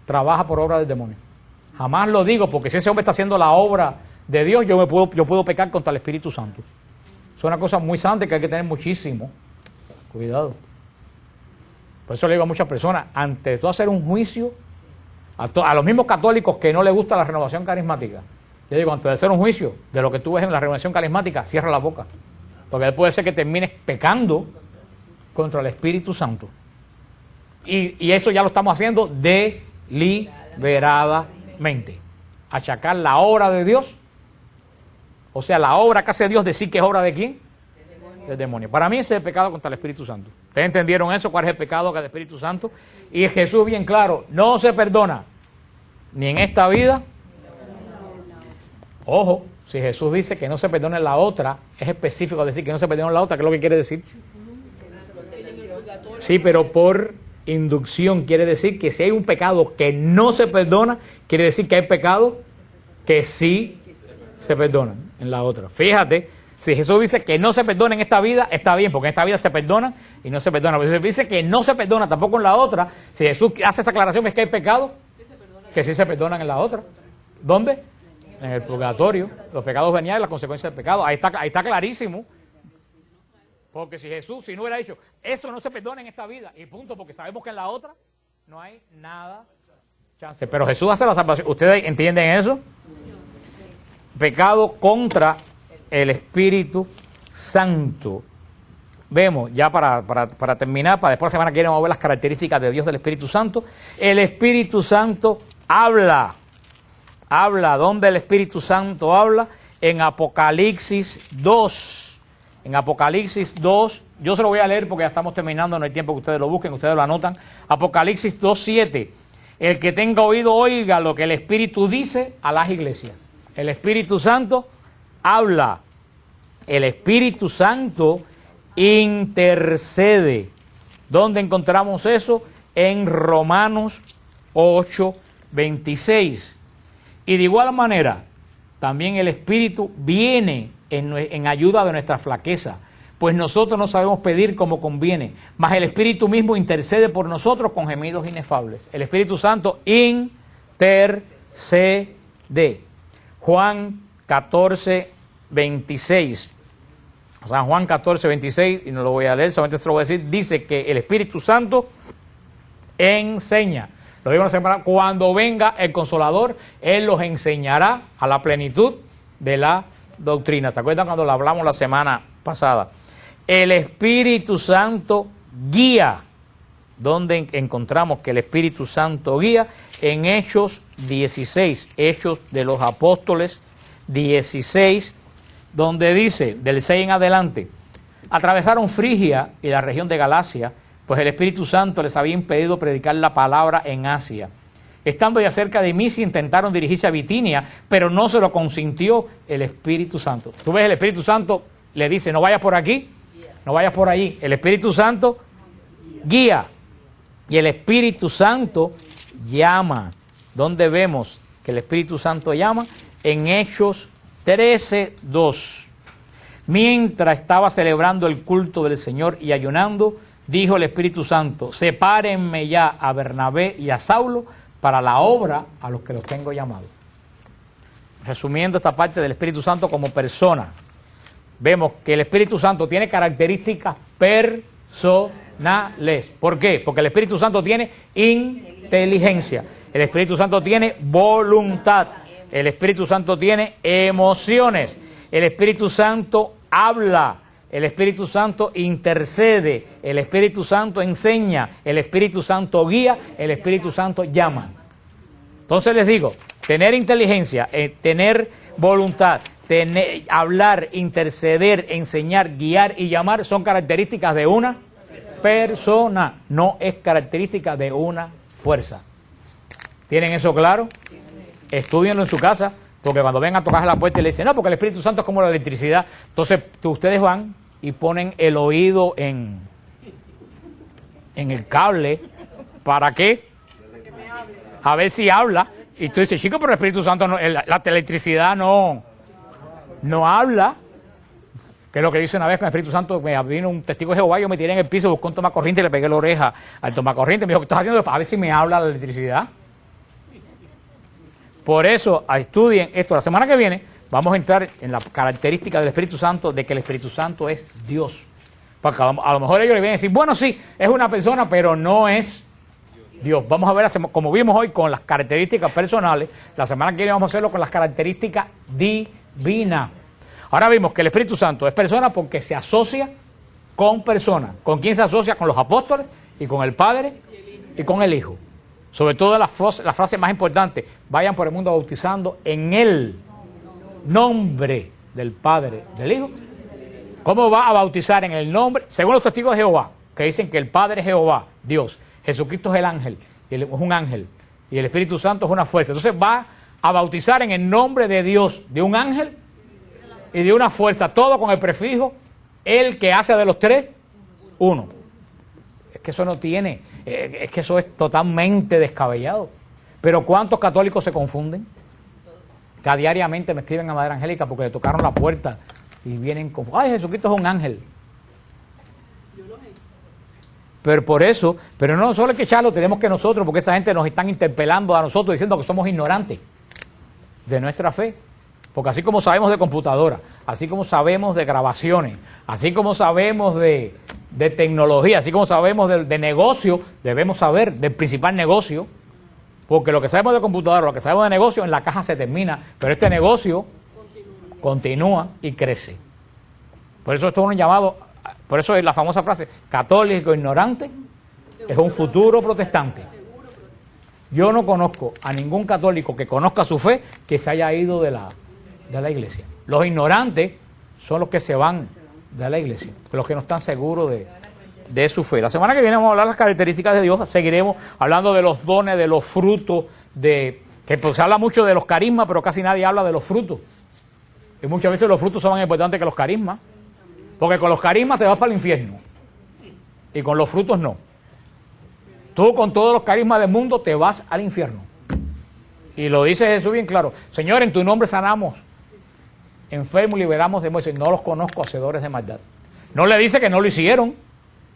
trabaja por obra del demonio. Jamás lo digo, porque si ese hombre está haciendo la obra de Dios, yo puedo pecar contra el Espíritu Santo. Es una cosa muy santa que hay que tener muchísimo cuidado. Por eso le digo a muchas personas, antes de tú hacer un juicio, a los mismos católicos que no les gusta la renovación carismática, yo digo, antes de hacer un juicio de lo que tú ves en la renovación carismática, cierra la boca. Porque puede ser que termines pecando contra el Espíritu Santo. Y eso ya lo estamos haciendo deliberadamente. Achacar la obra de Dios, o sea, la obra que hace Dios, decir que es obra de ¿quién? Del demonio. Para mí ese es el pecado contra el Espíritu Santo. ¿Ustedes entendieron eso? ¿Cuál es el pecado contra el Espíritu Santo? Y Jesús bien claro, no se perdona ni en esta vida. Ojo, si Jesús dice que no se perdona en la otra, es específico decir que no se perdona en la otra, ¿qué es lo que quiere decir? Sí, pero por inducción quiere decir que si hay un pecado que no se perdona, quiere decir que hay pecados que sí se perdonan en la otra. Fíjate, si Jesús dice que no se perdona en esta vida, está bien, porque en esta vida se perdona y no se perdona. Pero si dice que no se perdona tampoco en la otra, si Jesús hace esa aclaración, es que hay pecados que sí se perdonan en la otra. ¿Dónde? En el purgatorio, los pecados veniales y las consecuencias del pecado. Ahí está clarísimo. Porque si Jesús, si no hubiera dicho, eso no se perdona en esta vida, y punto, porque sabemos que en la otra no hay nada chance. Pero Jesús hace la salvación. ¿Ustedes entienden eso? Pecado contra el Espíritu Santo. Vemos, ya para terminar, para después de la semana que viene vamos a ver las características de Dios del Espíritu Santo. El Espíritu Santo habla. Habla, ¿dónde el Espíritu Santo habla? En Apocalipsis 2. En Apocalipsis 2, yo se lo voy a leer porque ya estamos terminando, no hay tiempo que ustedes lo busquen, ustedes lo anotan. Apocalipsis 2:7. El que tenga oído oiga lo que el Espíritu dice a las iglesias. El Espíritu Santo habla. El Espíritu Santo intercede. ¿Dónde encontramos eso? En Romanos 8:26. Y de igual manera, también el Espíritu viene en ayuda de nuestra flaqueza, pues nosotros no sabemos pedir como conviene, mas el Espíritu mismo intercede por nosotros con gemidos inefables. El Espíritu Santo intercede. Juan 14:26. San Juan 14:26, y no lo voy a leer, solamente se lo voy a decir, dice que el Espíritu Santo enseña. Lo digo la semana, cuando venga el Consolador, Él los enseñará a la plenitud de la doctrina. ¿Se acuerdan cuando lo hablamos la semana pasada? El Espíritu Santo guía. ¿Dónde encontramos que el Espíritu Santo guía? En Hechos 16, Hechos de los Apóstoles 16, donde dice, del 6 en adelante, atravesaron Frigia y la región de Galacia, pues el Espíritu Santo les había impedido predicar la palabra en Asia. Estando ya cerca de Misia, intentaron dirigirse a Bitinia, pero no se lo consintió el Espíritu Santo. Tú ves, el Espíritu Santo le dice, no vayas por aquí, no vayas por allí. El Espíritu Santo guía y el Espíritu Santo llama. ¿Dónde vemos que el Espíritu Santo llama? En Hechos 13:2. Mientras estaba celebrando el culto del Señor y ayunando, dijo el Espíritu Santo, sepárenme ya a Bernabé y a Saulo para la obra a los que los tengo llamados. Resumiendo esta parte del Espíritu Santo como persona, vemos que el Espíritu Santo tiene características personales. ¿Por qué? Porque el Espíritu Santo tiene inteligencia, el Espíritu Santo tiene voluntad, el Espíritu Santo tiene emociones, el Espíritu Santo habla, el Espíritu Santo intercede, el Espíritu Santo enseña, el Espíritu Santo guía, el Espíritu Santo llama. Entonces les digo, tener inteligencia, tener voluntad, hablar, interceder, enseñar, guiar y llamar son características de una persona, no es característica de una fuerza. ¿Tienen eso claro? Estúdienlo en su casa, porque cuando vengan a tocar la puerta y le dicen, no, porque el Espíritu Santo es como la electricidad, entonces ustedes van y ponen el oído en el cable, ¿para qué? A ver si habla, y tú dices, chico, pero el Espíritu Santo, no, la electricidad no habla, que es lo que dice una vez con el Espíritu Santo, me vino un testigo de Jehová, yo me tiré en el piso, buscé un tomacorriente y le pegué la oreja al tomacorriente, me dijo, ¿qué estás haciendo? A ver si me habla la electricidad. Por eso, estudien esto. La semana que viene vamos a entrar en la característica del Espíritu Santo, de que el Espíritu Santo es Dios. Porque a lo mejor ellos le vienen a decir, bueno, sí, es una persona, pero no es Dios. Vamos a ver, como vimos hoy, con las características personales. La semana que viene vamos a hacerlo con las características divinas. Ahora vimos que el Espíritu Santo es persona porque se asocia con personas. ¿Con quién se asocia? Con los apóstoles y con el Padre y con el Hijo. Sobre todo la frase más importante, vayan por el mundo bautizando en el nombre del Padre, del Hijo. ¿Cómo va a bautizar en el nombre? Según los testigos de Jehová, que dicen que el Padre es Jehová, Dios, Jesucristo es el ángel, es un ángel, y el Espíritu Santo es una fuerza. Entonces va a bautizar en el nombre de Dios, de un ángel y de una fuerza, todo con el prefijo, el que hace de los tres, uno. Es que eso no tiene, es que eso es totalmente descabellado. Pero ¿cuántos católicos se confunden? Que diariamente me escriben a Madre Angélica porque le tocaron la puerta y vienen con, ay, Jesucristo es un ángel. Pero por eso, pero no solo hay que echarlo, tenemos que nosotros, porque esa gente nos están interpelando a nosotros diciendo que somos ignorantes de nuestra fe. Porque así como sabemos de computadora, así como sabemos de grabaciones, así como sabemos de tecnología, así como sabemos de negocio, debemos saber del principal negocio, porque lo que sabemos de computadora, lo que sabemos de negocio, en la caja se termina, pero este negocio continúa y crece. Por eso esto es un llamado, por eso es la famosa frase, católico ignorante es un futuro protestante. Yo no conozco a ningún católico que conozca su fe que se haya ido de la iglesia. Los ignorantes son los que se van de la iglesia, los que no están seguros de su fe. La semana que viene vamos a hablar de las características de Dios, seguiremos hablando de los dones, de los frutos, que pues, se habla mucho de los carismas, pero casi nadie habla de los frutos. Y muchas veces los frutos son más importantes que los carismas, porque con los carismas te vas para el infierno, y con los frutos no. Tú con todos los carismas del mundo te vas al infierno. Y lo dice Jesús bien claro, Señor, en tu nombre sanamos enfermos, liberamos demonios, no los conozco, hacedores de maldad. No le dice que no lo hicieron,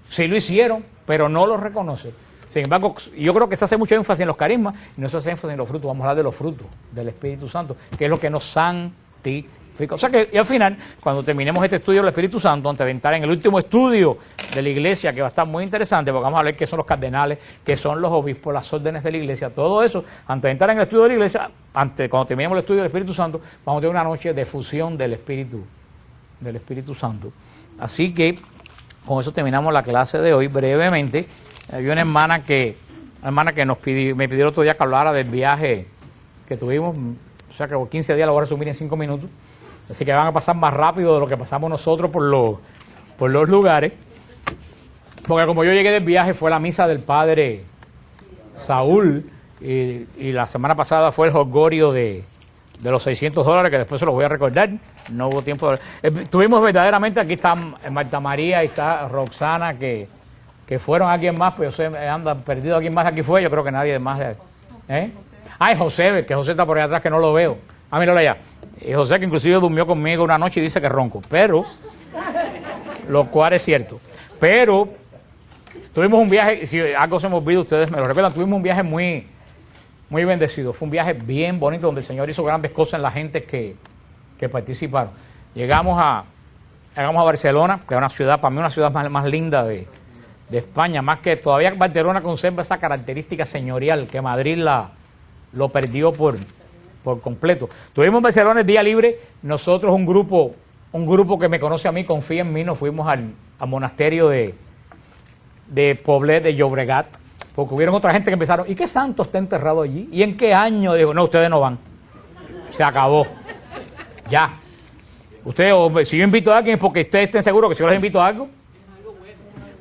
sí lo hicieron, pero no los reconoce. Sin embargo, yo creo que se hace mucho énfasis en los carismas y no se hace énfasis en los frutos. Vamos a hablar de los frutos del Espíritu Santo, que es lo que nos santifica. O sea que y al final, cuando terminemos este estudio del Espíritu Santo, antes de entrar en el último estudio de la iglesia, que va a estar muy interesante, porque vamos a ver qué son los cardenales, qué son los obispos, las órdenes de la iglesia, todo eso, antes de entrar en el estudio de la iglesia, cuando terminemos el estudio del Espíritu Santo, vamos a tener una noche de fusión del Espíritu Santo. Así que, con eso terminamos la clase de hoy, brevemente. Había una hermana que me pidió el otro día que hablara del viaje que tuvimos, o sea que por 15 días lo voy a resumir en 5 minutos. Así que van a pasar más rápido de lo que pasamos nosotros por los lugares. Porque como yo llegué del viaje, fue la misa del padre Saúl y la semana pasada fue el jolgorio de los $600, que después se los voy a recordar. No hubo tiempo. Tuvimos verdaderamente, aquí está Marta María y está Roxana, que fueron alguien más, pues yo sé, andan perdido alguien más aquí fue, yo creo que nadie más. Ay, José, que José está por allá atrás, que no lo veo. Ah, míralo allá. Y José, que inclusive durmió conmigo una noche y dice que ronco, pero, lo cual es cierto. Pero, tuvimos un viaje, si algo se me olvida, ustedes me lo recuerdan, tuvimos un viaje muy bendecido. Fue un viaje bien bonito donde el Señor hizo grandes cosas en la gente que participaron. Llegamos a Barcelona, que es una ciudad, para mí una ciudad más linda de España, más que todavía Barcelona conserva esa característica señorial que Madrid lo perdió por completo. Tuvimos en Barcelona el día libre, nosotros un grupo que me conoce a mí, confía en mí, nos fuimos al monasterio de Poblet de Llobregat, porque hubieron otra gente que empezaron, ¿y qué santo está enterrado allí? ¿Y en qué año? Digo, no, ustedes no van, se acabó, ya. Ustedes, si yo invito a alguien es porque ustedes estén seguros que si yo les invito a algo.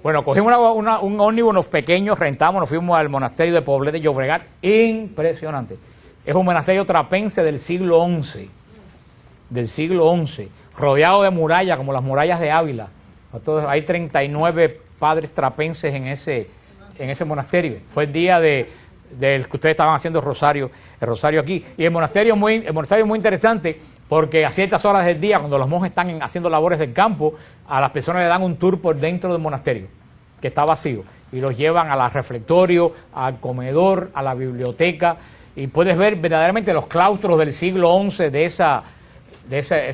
Bueno, cogimos un ómnibus, unos pequeños, rentamos, nos fuimos al monasterio de Poblet de Llobregat, impresionante. Es un monasterio trapense del siglo XI, rodeado de murallas, como las murallas de Ávila. Entonces, hay 39 padres trapenses en ese monasterio. Fue el día del que ustedes estaban haciendo el rosario aquí. Y el monasterio es muy interesante porque a ciertas horas del día, cuando los monjes están haciendo labores del campo, a las personas le dan un tour por dentro del monasterio, que está vacío, y los llevan al refectorio, al comedor, a la biblioteca, y puedes ver verdaderamente los claustros del siglo XI de esa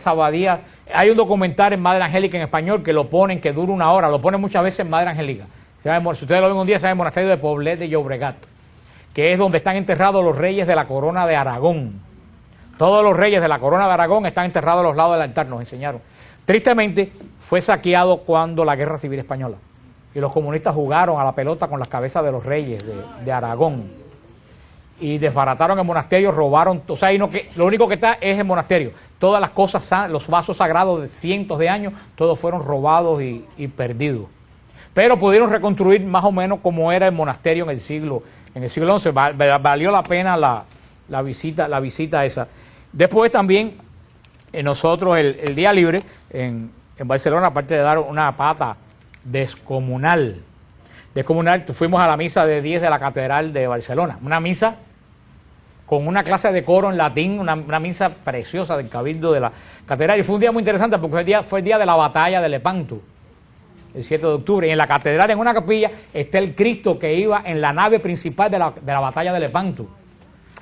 abadía. Hay un documental en Madre Angélica en español que lo ponen, que dura 1 hora, lo ponen muchas veces en Madre Angélica. Si ustedes lo ven un día, se llama el monasterio de Poblet de Llobregat, que es donde están enterrados los reyes de la corona de Aragón. Todos los reyes de la corona de Aragón están enterrados a los lados del altar, nos enseñaron. Tristemente, fue saqueado cuando la Guerra Civil Española. Y los comunistas jugaron a la pelota con las cabezas de los reyes de Aragón. Y desbarataron el monasterio, robaron, o sea, lo único que está es el monasterio. Todas las cosas, los vasos sagrados de cientos de años, todos fueron robados y perdidos. Pero pudieron reconstruir más o menos como era el monasterio en el siglo XI. Valió la pena la visita esa. Después también nosotros el día libre en Barcelona, aparte de dar una pata descomunal, fuimos a la misa de 10 de la Catedral de Barcelona, una misa con una clase de coro en latín, una misa preciosa del Cabildo de la Catedral, y fue un día muy interesante porque fue el día de la batalla de Lepanto, el 7 de octubre, y en la catedral, en una capilla, está el Cristo que iba en la nave principal de la batalla de Lepanto.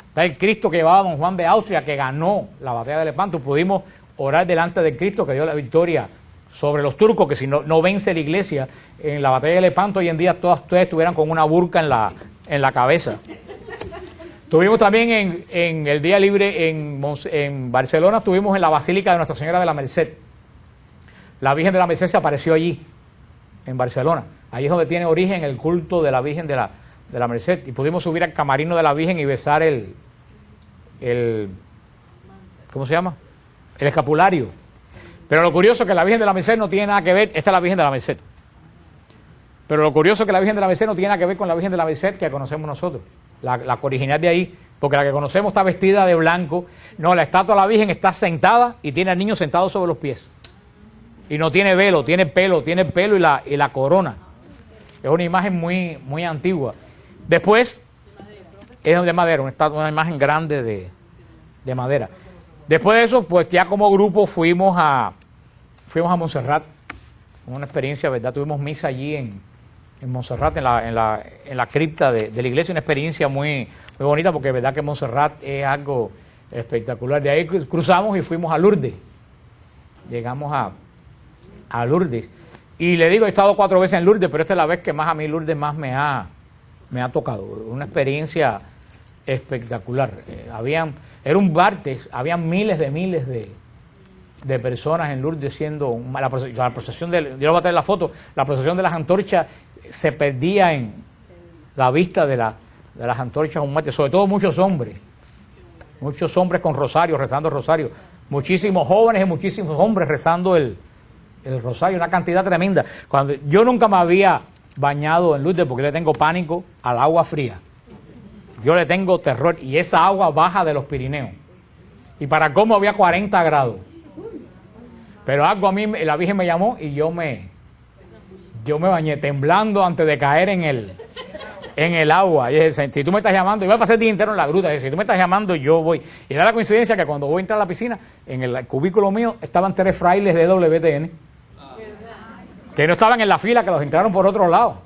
Está el Cristo que llevaba don Juan de Austria, que ganó la batalla de Lepanto. Pudimos orar delante del Cristo que dio la victoria sobre los turcos, que si no vence la iglesia en la batalla de Lepanto, hoy en día todas ustedes estuvieran con una burka en la cabeza. Tuvimos también en el día libre en Barcelona, estuvimos en la Basílica de Nuestra Señora de la Merced. La Virgen de la Merced se apareció allí, en Barcelona. Allí es donde tiene origen el culto de la Virgen de la Merced. Y pudimos subir al camarino de la Virgen y besar ¿cómo se llama? El escapulario. Pero lo curioso es que la Virgen de la Merced no tiene nada que ver, esta es la Virgen de la Merced. Pero lo curioso es que la Virgen de la Merced no tiene nada que ver con la Virgen de la Merced que conocemos nosotros, la original de ahí, porque la que conocemos está vestida de blanco. No, la estatua de la Virgen está sentada y tiene al niño sentado sobre los pies. Y no tiene velo, tiene pelo y la corona. Es una imagen muy antigua. Después, es de madera, una imagen grande de madera. Después de eso, pues ya como grupo fuimos a Montserrat, una experiencia, ¿verdad? Tuvimos misa allí en Montserrat, en la cripta de la iglesia, una experiencia muy bonita, porque verdad que Montserrat es algo espectacular. De ahí cruzamos y fuimos a Lourdes. Llegamos a Lourdes. Y le digo, he estado 4 veces en Lourdes, pero esta es la vez que más a mí Lourdes más me ha tocado. Una experiencia espectacular. Era un martes, había miles de personas en Lourdes siendo la procesión yo le voy a traer la foto, la procesión de las antorchas se perdía en la vista de las antorchas un martes, sobre todo muchos hombres con rosarios, rezando el rosario, muchísimos jóvenes y muchísimos hombres rezando el rosario, una cantidad tremenda. Yo nunca me había bañado en Lourdes porque le tengo pánico al agua fría. Yo le tengo terror. Y esa agua baja de los Pirineos. Y para cómo había 40 grados. Pero algo a mí, la Virgen me llamó y yo me bañé temblando antes de caer en el agua. Y dije, si tú me estás llamando, iba a pasar el día entero en la gruta. Y dije, si tú me estás llamando, yo voy. Y da la coincidencia que cuando voy a entrar a la piscina, en el cubículo mío estaban 3 frailes de WTN. Que no estaban en la fila, que los entraron por otro lado.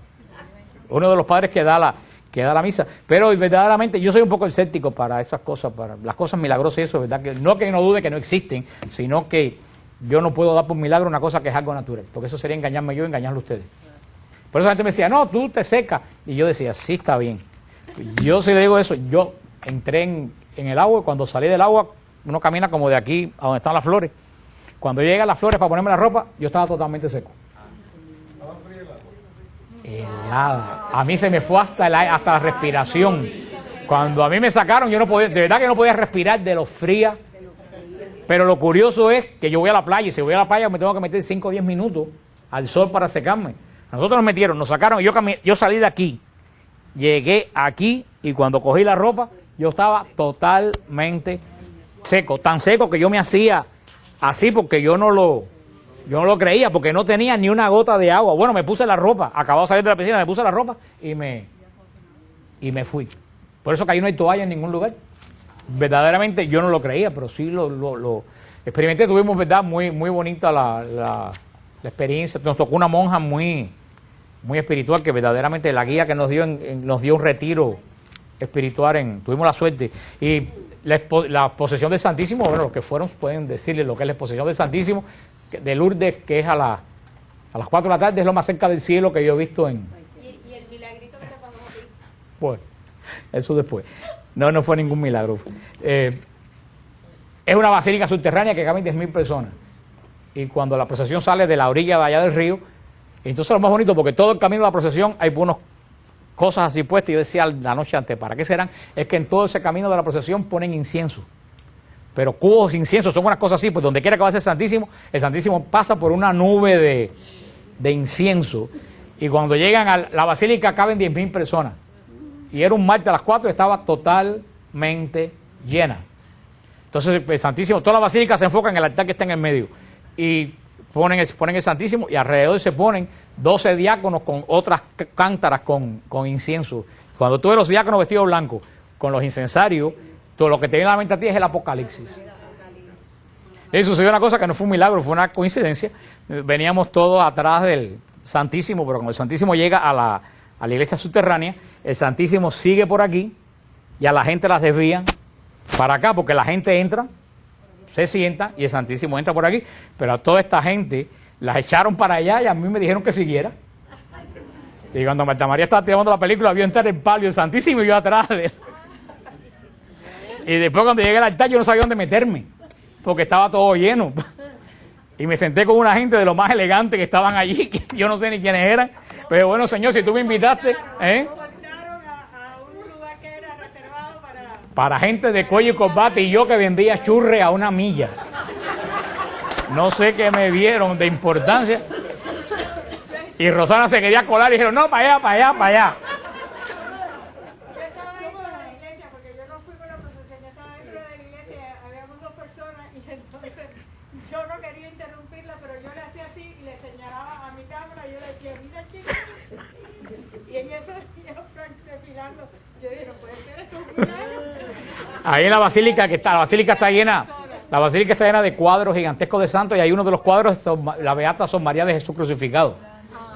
Uno de los padres que da la misa. Pero verdaderamente yo soy un poco escéptico para esas cosas, para las cosas milagrosas y eso, ¿verdad? Que no dude que no existen, sino que yo no puedo dar por milagro una cosa que es algo natural, porque eso sería engañarme yo y engañarlo a ustedes. Por eso la gente me decía, no, tú te secas. Y yo decía, sí, está bien. Yo sí le digo eso, yo entré en el agua y cuando salí del agua, uno camina como de aquí a donde están las flores. Cuando llegué a las flores para ponerme la ropa, yo estaba totalmente seco. Helada. A mí se me fue hasta la respiración. Cuando a mí me sacaron, yo no podía, de verdad que no podía respirar de lo fría. Pero lo curioso es que yo voy a la playa y si voy a la playa me tengo que meter 5 o 10 minutos al sol para secarme. Nosotros nos metieron, nos sacaron y yo salí de aquí, llegué aquí y cuando cogí la ropa yo estaba totalmente seco, tan seco que yo me hacía así porque yo no lo creía, porque no tenía ni una gota de agua. Bueno, me puse la ropa, acababa de salir de la piscina, me puse la ropa y me fui. Por eso que ahí no hay toalla en ningún lugar. Verdaderamente yo no lo creía, pero sí lo experimenté. Tuvimos, verdad, muy bonita la experiencia. Nos tocó una monja muy espiritual, que verdaderamente la guía que nos dio nos dio un retiro espiritual. Tuvimos la suerte. Y la posesión del Santísimo, bueno, los que fueron pueden decirle lo que es la posesión del Santísimo, de Lourdes, que es a las 4 de la tarde, es lo más cerca del cielo que yo he visto en... ¿Y el milagrito que te pasó a ti? Bueno, eso después. No fue ningún milagro. Es una basílica subterránea que caben 10.000 personas. Y cuando la procesión sale de la orilla de allá del río, entonces lo más bonito, porque todo el camino de la procesión hay unas cosas así puestas. Y yo decía la noche antes, ¿para qué serán? Es que en todo ese camino de la procesión ponen incienso. Pero cubos de incienso son unas cosas así, pues donde quiera que vaya el Santísimo pasa por una nube de incienso. Y cuando llegan a la basílica caben 10.000 personas. Y era un martes a las 4 y estaba totalmente llena. Entonces el Santísimo, toda la basílica se enfoca en el altar que está en el medio. Y ponen el Santísimo y alrededor se ponen 12 diáconos con otras cántaras con incienso. Cuando tú ves los diáconos vestidos blancos con los incensarios, todo lo que te viene a la mente a ti es el Apocalipsis. Y sucedió una cosa que no fue un milagro, fue una coincidencia. Veníamos todos atrás del Santísimo, pero cuando el Santísimo llega a la iglesia subterránea, el Santísimo sigue por aquí y a la gente las desvían para acá, porque la gente entra, se sienta y el Santísimo entra por aquí, pero a toda esta gente las echaron para allá y a mí me dijeron que siguiera. Y cuando Marta María estaba tirando la película, vio entrar el palio del Santísimo y yo atrás de él. Y después cuando llegué al altar yo no sabía dónde meterme, porque estaba todo lleno. Y me senté con una gente de lo más elegante que estaban allí, que yo no sé ni quiénes eran. Pero bueno, señor, si tú me invitaste, Mandaron a un lugar que era reservado para gente de cuello y corbata y yo que vendía churre a una milla. No sé qué me vieron de importancia. Y Rosana se quería colar y dijeron, no, para allá, para allá, para allá. Yo estaba dentro de la iglesia, porque yo no fui con la procesión, yo estaba dentro de la iglesia, habíamos 2 personas y entonces yo no quería interrumpirla, pero yo le hacía así y le señalaba a mi cámara y yo le decía, mira aquí. Y en eso yo desfilando, yo dije, no puede ser esto un milagro. Ahí en la basílica la basílica está llena. La basílica está llena de cuadros gigantescos de santos y hay uno de los cuadros, la Beata Son María de Jesús crucificado.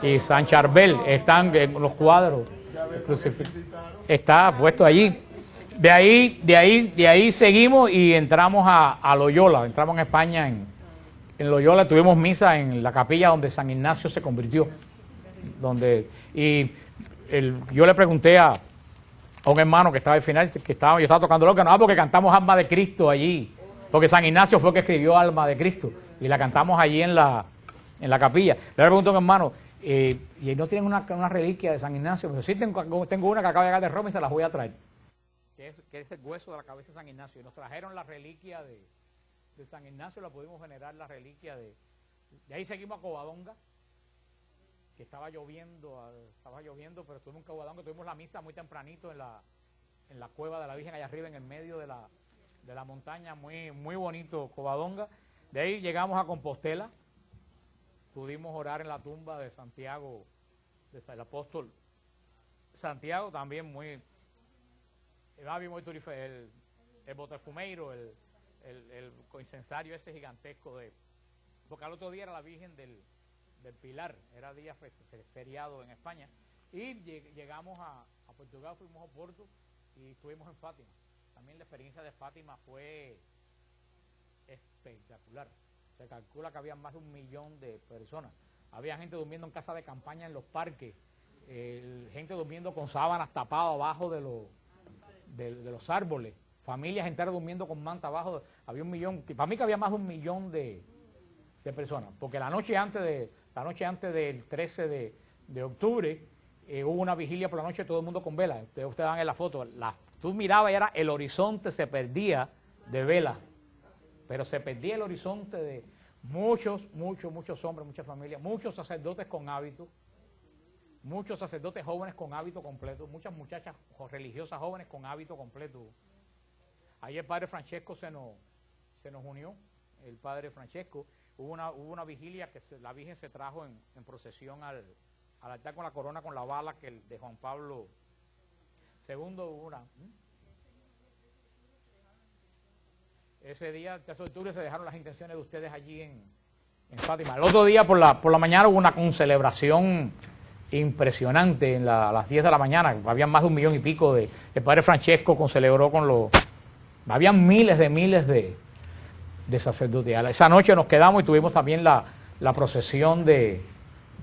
Y San Charbel están en los cuadros. Está puesto allí. De ahí seguimos y entramos a Loyola. Entramos en España, en Loyola tuvimos misa en la capilla donde San Ignacio se convirtió. Yo le pregunté a un hermano que estaba al final, yo estaba tocando lo que no, porque cantamos Alma de Cristo allí. Porque San Ignacio fue el que escribió Alma de Cristo. Y la cantamos allí en la capilla. Le pregunto a un hermano, ¿y no tienen una reliquia de San Ignacio? Pues sí, tengo una que acaba de llegar de Roma y se las voy a traer. Que es el hueso de la cabeza de San Ignacio. Y nos trajeron la reliquia de San Ignacio, la pudimos venerar, la reliquia de ahí seguimos a Covadonga, que estaba lloviendo, pero estuvimos en Covadonga, tuvimos la misa muy tempranito en la en la cueva de la Virgen allá arriba en el medio de la montaña, muy, muy bonito Covadonga. De ahí llegamos a Compostela, pudimos orar en la tumba de Santiago, del apóstol Santiago, también muy el botafumeiro, el incensario ese gigantesco porque al otro día era la Virgen del Pilar, era día feriado en España, y llegamos a Portugal, fuimos a Oporto y estuvimos en Fátima. También la experiencia de Fátima fue espectacular. Se calcula que había más de 1 millón de personas. Había gente durmiendo en casa de campaña en los parques, gente durmiendo con sábanas tapadas abajo de los árboles, familias enteras durmiendo con manta abajo. Había 1 millón, para mí que había más de 1 millón de personas, porque la noche antes del 13 de octubre hubo una vigilia por la noche, todo el mundo con velas. Ustedes dan en la foto, tú mirabas y era el horizonte se perdía de velas, pero se perdía el horizonte de muchos hombres, muchas familias, muchos sacerdotes con hábito, muchos sacerdotes jóvenes con hábito completo, muchas muchachas religiosas jóvenes con hábito completo. Ayer el padre Francesco se nos unió, el padre Francesco. Hubo una vigilia que la Virgen se trajo en procesión al altar con la corona, con la bala de Juan Pablo II. Ese día, el 13 de octubre, se dejaron las intenciones de ustedes allí en Fátima. El otro día, por la mañana, hubo una concelebración impresionante a las 10 de la mañana. Había más de 1 millón y pico el padre Francesco concelebró habían miles de sacerdotes. Esa noche nos quedamos y tuvimos también la procesión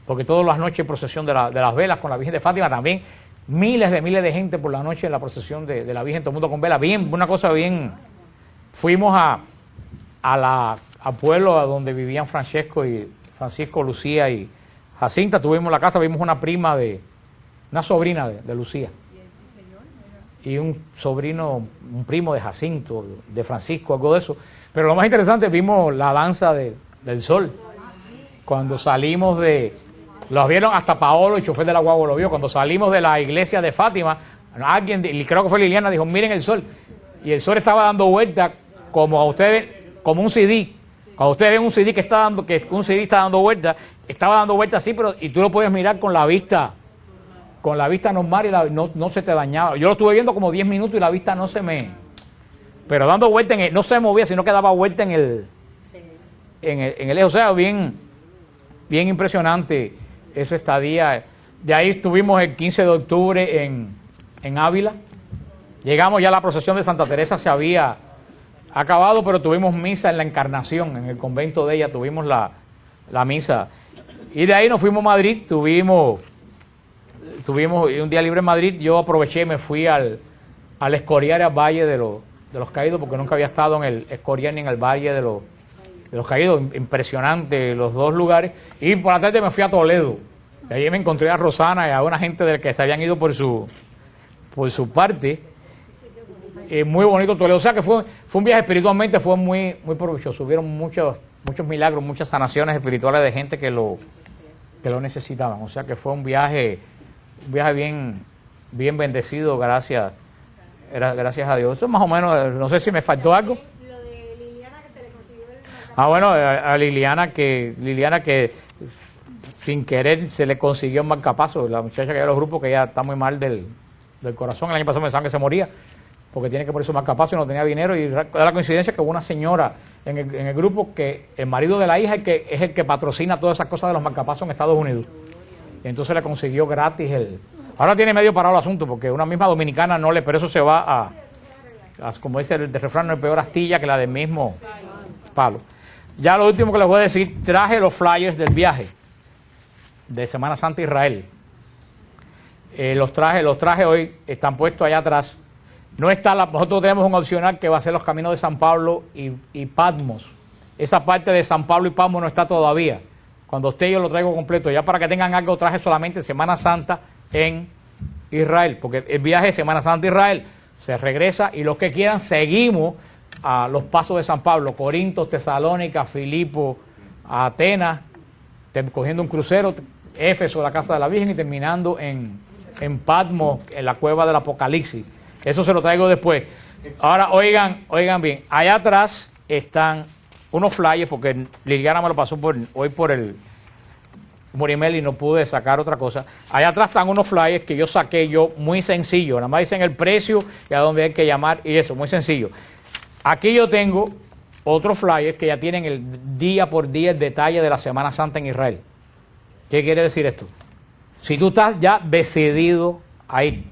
porque todas las noches hay procesión de las velas con la Virgen de Fátima, también miles de gente por la noche en la procesión de la Virgen, todo el mundo con velas, una cosa bien. Fuimos al pueblo a donde vivían Francisco, Lucía y Jacinta, tuvimos la casa, vimos una sobrina de Lucía. Y un primo de Jacinto, de Francisco, algo de eso. Pero lo más interesante, vimos la danza del sol. Cuando salimos los vieron hasta Paolo, el chofer de la guagua lo vio. Cuando salimos de la iglesia de Fátima, alguien, creo que fue Liliana, dijo, miren el sol. Y el sol estaba dando vuelta como un CD. Cuando ustedes ven un CD que un CD está dando vuelta, estaba dando vuelta así, y tú lo puedes mirar con la vista normal y no se te dañaba. Yo lo estuve viendo como 10 minutos y la vista pero dando vuelta no se movía, sino que daba vuelta en el eje. O sea, bien impresionante esa estadía. De ahí estuvimos el 15 de octubre en Ávila. Llegamos ya a la procesión de Santa Teresa, se había acabado, pero tuvimos misa en la Encarnación, en el convento de ella, tuvimos la misa. Y de ahí nos fuimos a Madrid, tuvimos un día libre en Madrid. Yo aproveché y me fui al Escorial y al Valle de los Caídos, porque nunca había estado en el Escorial ni en el Valle de los Caídos. Impresionante los dos lugares. Y por la tarde me fui a Toledo. De ahí me encontré a Rosana y a una gente del que se habían ido por su parte. Muy bonito Toledo. O sea que fue un viaje espiritualmente, fue muy provechoso. Hubieron muchos milagros, muchas sanaciones espirituales de gente que lo necesitaban. O sea que fue un viaje bien bendecido, gracias a Dios. Eso más o menos, no sé si me faltó algo. Lo de Liliana, que se le consiguió el Bueno, a Liliana que sin querer se le consiguió un marcapaso, la muchacha que de los grupos, que ya está muy mal del corazón. El año pasado me pensaban que se moría porque tiene que poner su marcapaso y no tenía dinero, y da la coincidencia que hubo una señora en el grupo que el marido de la hija es el que patrocina todas esas cosas de los marcapasos en Estados Unidos. Y entonces le consiguió gratis ahora tiene medio parado el asunto, porque una misma dominicana pero eso se va como dice el refrán, no es peor astilla que la del mismo palo. Ya lo último que les voy a decir, traje los flyers del viaje de Semana Santa Israel. Los traje hoy, están puestos allá atrás. Nosotros tenemos un opcional que va a ser los caminos de San Pablo y Patmos. Esa parte de San Pablo y Patmos no está todavía. Cuando esté yo lo traigo completo. Ya para que tengan algo, traje solamente Semana Santa en Israel. Porque el viaje de Semana Santa Israel se regresa, y los que quieran seguimos a los pasos de San Pablo: Corinto, Tesalónica, Filipo, Atenas, cogiendo un crucero, Éfeso, la casa de la Virgen, y terminando en Patmos, en la cueva del Apocalipsis. Eso se lo traigo después. Ahora, oigan bien, allá atrás están unos flyers, porque Liliana me lo pasó hoy por el Murimel y no pude sacar otra cosa. Allá atrás están unos flyers que yo saqué muy sencillo, nada más dicen el precio y a dónde hay que llamar y eso, muy sencillo. Aquí yo tengo otros flyers que ya tienen el día por día el detalle de la Semana Santa en Israel. ¿Qué quiere decir esto? Si tú estás ya decidido a ir,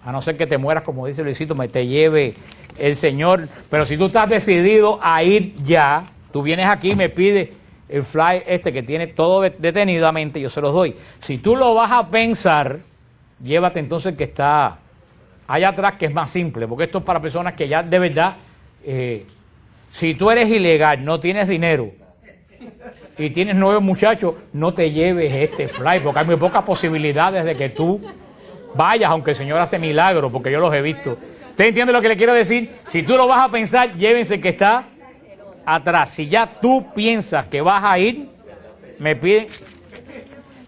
a no ser que te mueras, como dice Luisito, me te lleve el Señor, pero si tú estás decidido a ir ya, tú vienes aquí y me pides el fly que tiene todo detenidamente, yo se los doy. Si tú lo vas a pensar, llévate entonces el que está allá atrás, que es más simple, porque esto es para personas que ya de verdad, si tú eres ilegal, no tienes dinero y tienes 9 muchachos, no te lleves este fly, porque hay muy pocas posibilidades de que tú vayas, aunque el Señor hace milagros, porque yo los he visto. ¿Usted entiende lo que le quiero decir? Si tú lo vas a pensar, llévense el que está atrás. Si ya tú piensas que vas a ir, me piden.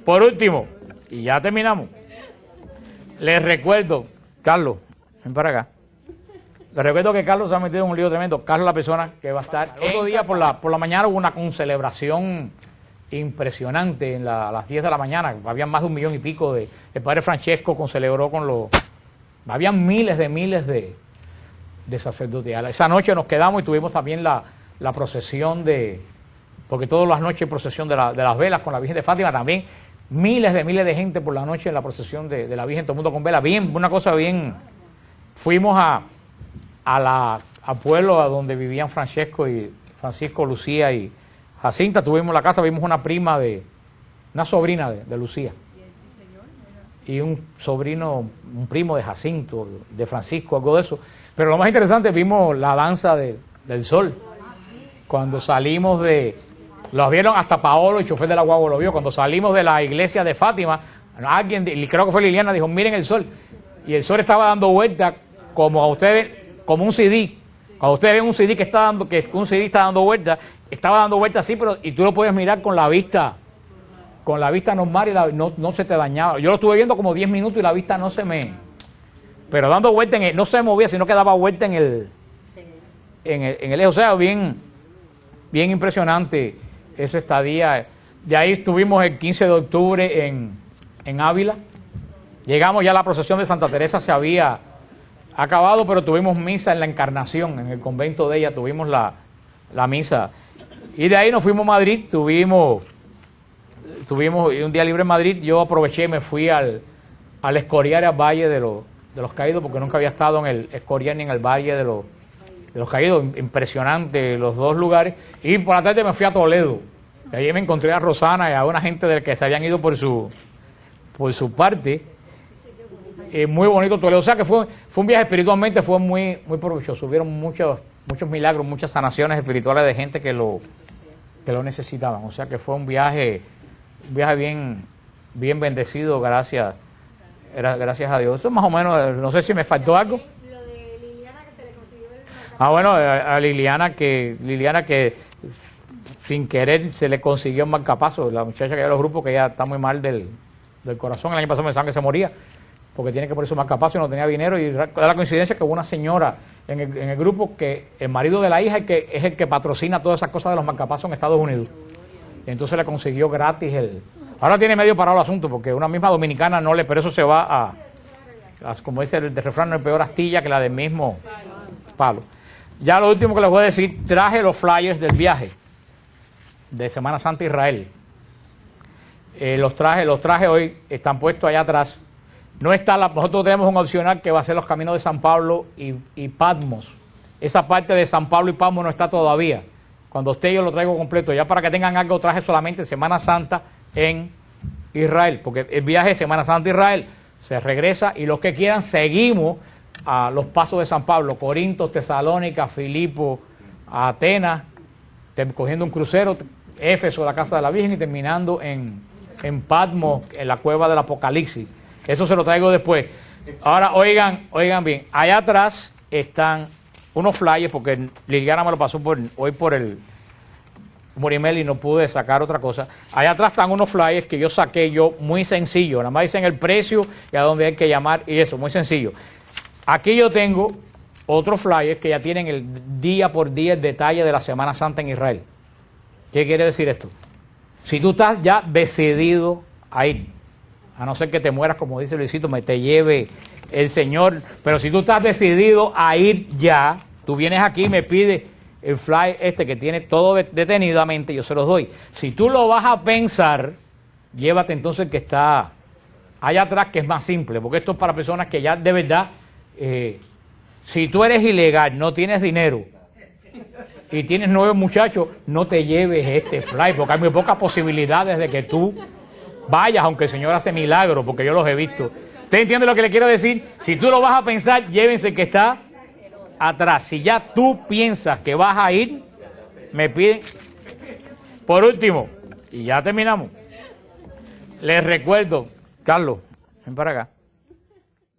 Por último, y ya terminamos, les recuerdo, Carlos, ven para acá. Les recuerdo que Carlos se ha metido en un lío tremendo. Carlos es la persona que va a estar. El otro día por la mañana hubo una celebración impresionante a las 10 de la mañana. Habían más de 1 millón y pico el padre Francesco celebró con los. Habían miles de sacerdotes. Esa noche nos quedamos y tuvimos también la procesión porque todas las noches hay procesión de las velas con la Virgen de Fátima, también miles de gente por la noche en la procesión de la Virgen, todo el mundo con velas, bien, una cosa bien. Fuimos al pueblo a donde vivían Francisco, Lucía y Jacinta, tuvimos la casa, vimos una sobrina de Lucía. Y un primo de Jacinto, de Francisco, algo de eso. Pero lo más interesante, vimos la danza del sol. Cuando salimos los vieron hasta Paolo, el chofer de la guagua lo vio, cuando salimos de la iglesia de Fátima, alguien, creo que fue Liliana, dijo, miren el sol. Y el sol estaba dando vuelta como un CD. Cuando ustedes ven un CD que un CD está dando vuelta, estaba dando vuelta así, y tú lo puedes mirar con la vista normal y no se te dañaba. Yo lo estuve viendo como 10 minutos y la vista no se me... Pero dando vuelta, no se movía, sino que daba vuelta en el eje. O sea, bien impresionante esa estadía. De ahí estuvimos el 15 de octubre en Ávila. Llegamos ya a la procesión de Santa Teresa, se había acabado, pero tuvimos misa en la Encarnación, en el convento de ella, tuvimos la misa. Y de ahí nos fuimos a Madrid, tuvimos un día libre en Madrid. Yo aproveché, me fui al Escorial, al Valle de los Caídos, porque nunca había estado en el Escorial ni en el Valle de los Caídos. Impresionante los dos lugares. Y por la tarde me fui a Toledo. Y ahí me encontré a Rosana y a una gente del que se habían ido por su parte. Muy bonito Toledo. O sea que fue un viaje espiritualmente, fue muy provechoso. Hubieron muchos milagros, muchas sanaciones espirituales de gente que lo necesitaban. O sea que fue un viaje bien bendecido, gracias a Dios. Eso más o menos, no sé si me faltó algo. Lo de Liliana, que se le consiguió el marcapaso. Bueno, a Liliana que sin querer se le consiguió un marcapaso, la muchacha que de los grupos, que ya está muy mal del corazón. El año pasado me pensaban que se moría porque tiene que poner su marcapaso y no tenía dinero, y da la coincidencia que hubo una señora en el grupo que el marido de la hija es el que patrocina todas esas cosas de los marcapasos en Estados Unidos. Y entonces le consiguió gratis Ahora tiene medio parado el asunto, porque una misma dominicana pero eso se va como dice el refrán, no es peor astilla que la del mismo palo. Ya lo último que les voy a decir, traje los flyers del viaje de Semana Santa Israel. Los traje hoy, están puestos allá atrás. Nosotros tenemos un opcional que va a ser los caminos de San Pablo y Patmos. Esa parte de San Pablo y Patmos no está todavía. Cuando yo lo traigo completo, ya para que tengan algo, traje solamente Semana Santa en Israel, porque el viaje de Semana Santa Israel se regresa, y los que quieran seguimos a los pasos de San Pablo, Corinto, Tesalónica, Filipo, Atenas, cogiendo un crucero, Éfeso, la casa de la Virgen, y terminando en Patmos, en la cueva del Apocalipsis. Eso se lo traigo después. Ahora, oigan bien, allá atrás están unos flyers, porque Liliana me lo pasó hoy por el Murimel y no pude sacar otra cosa. Allá atrás están unos flyers que yo saqué muy sencillo, nada más dicen el precio y a dónde hay que llamar y eso, muy sencillo. Aquí yo tengo otros flyers que ya tienen el día por día el detalle de la Semana Santa en Israel. ¿Qué quiere decir esto? Si tú estás ya decidido a ir, a no ser que te mueras, como dice Luisito, me te lleve el Señor, pero si tú estás decidido a ir ya, tú vienes aquí y me pides el flyer este que tiene todo detenidamente, yo se los doy. Si tú lo vas a pensar, llévate entonces el que está allá atrás, que es más simple, porque esto es para personas que ya de verdad, si tú eres ilegal, no tienes dinero y tienes 9 muchachos, no te lleves este flyer, porque hay muy pocas posibilidades de que tú vayas, aunque el Señor hace milagros, porque yo los he visto. ¿Usted entiende lo que le quiero decir? Si tú lo vas a pensar, llévense el que está atrás. Si ya tú piensas que vas a ir, me piden. Por último, y ya terminamos, les recuerdo, Carlos, ven para acá.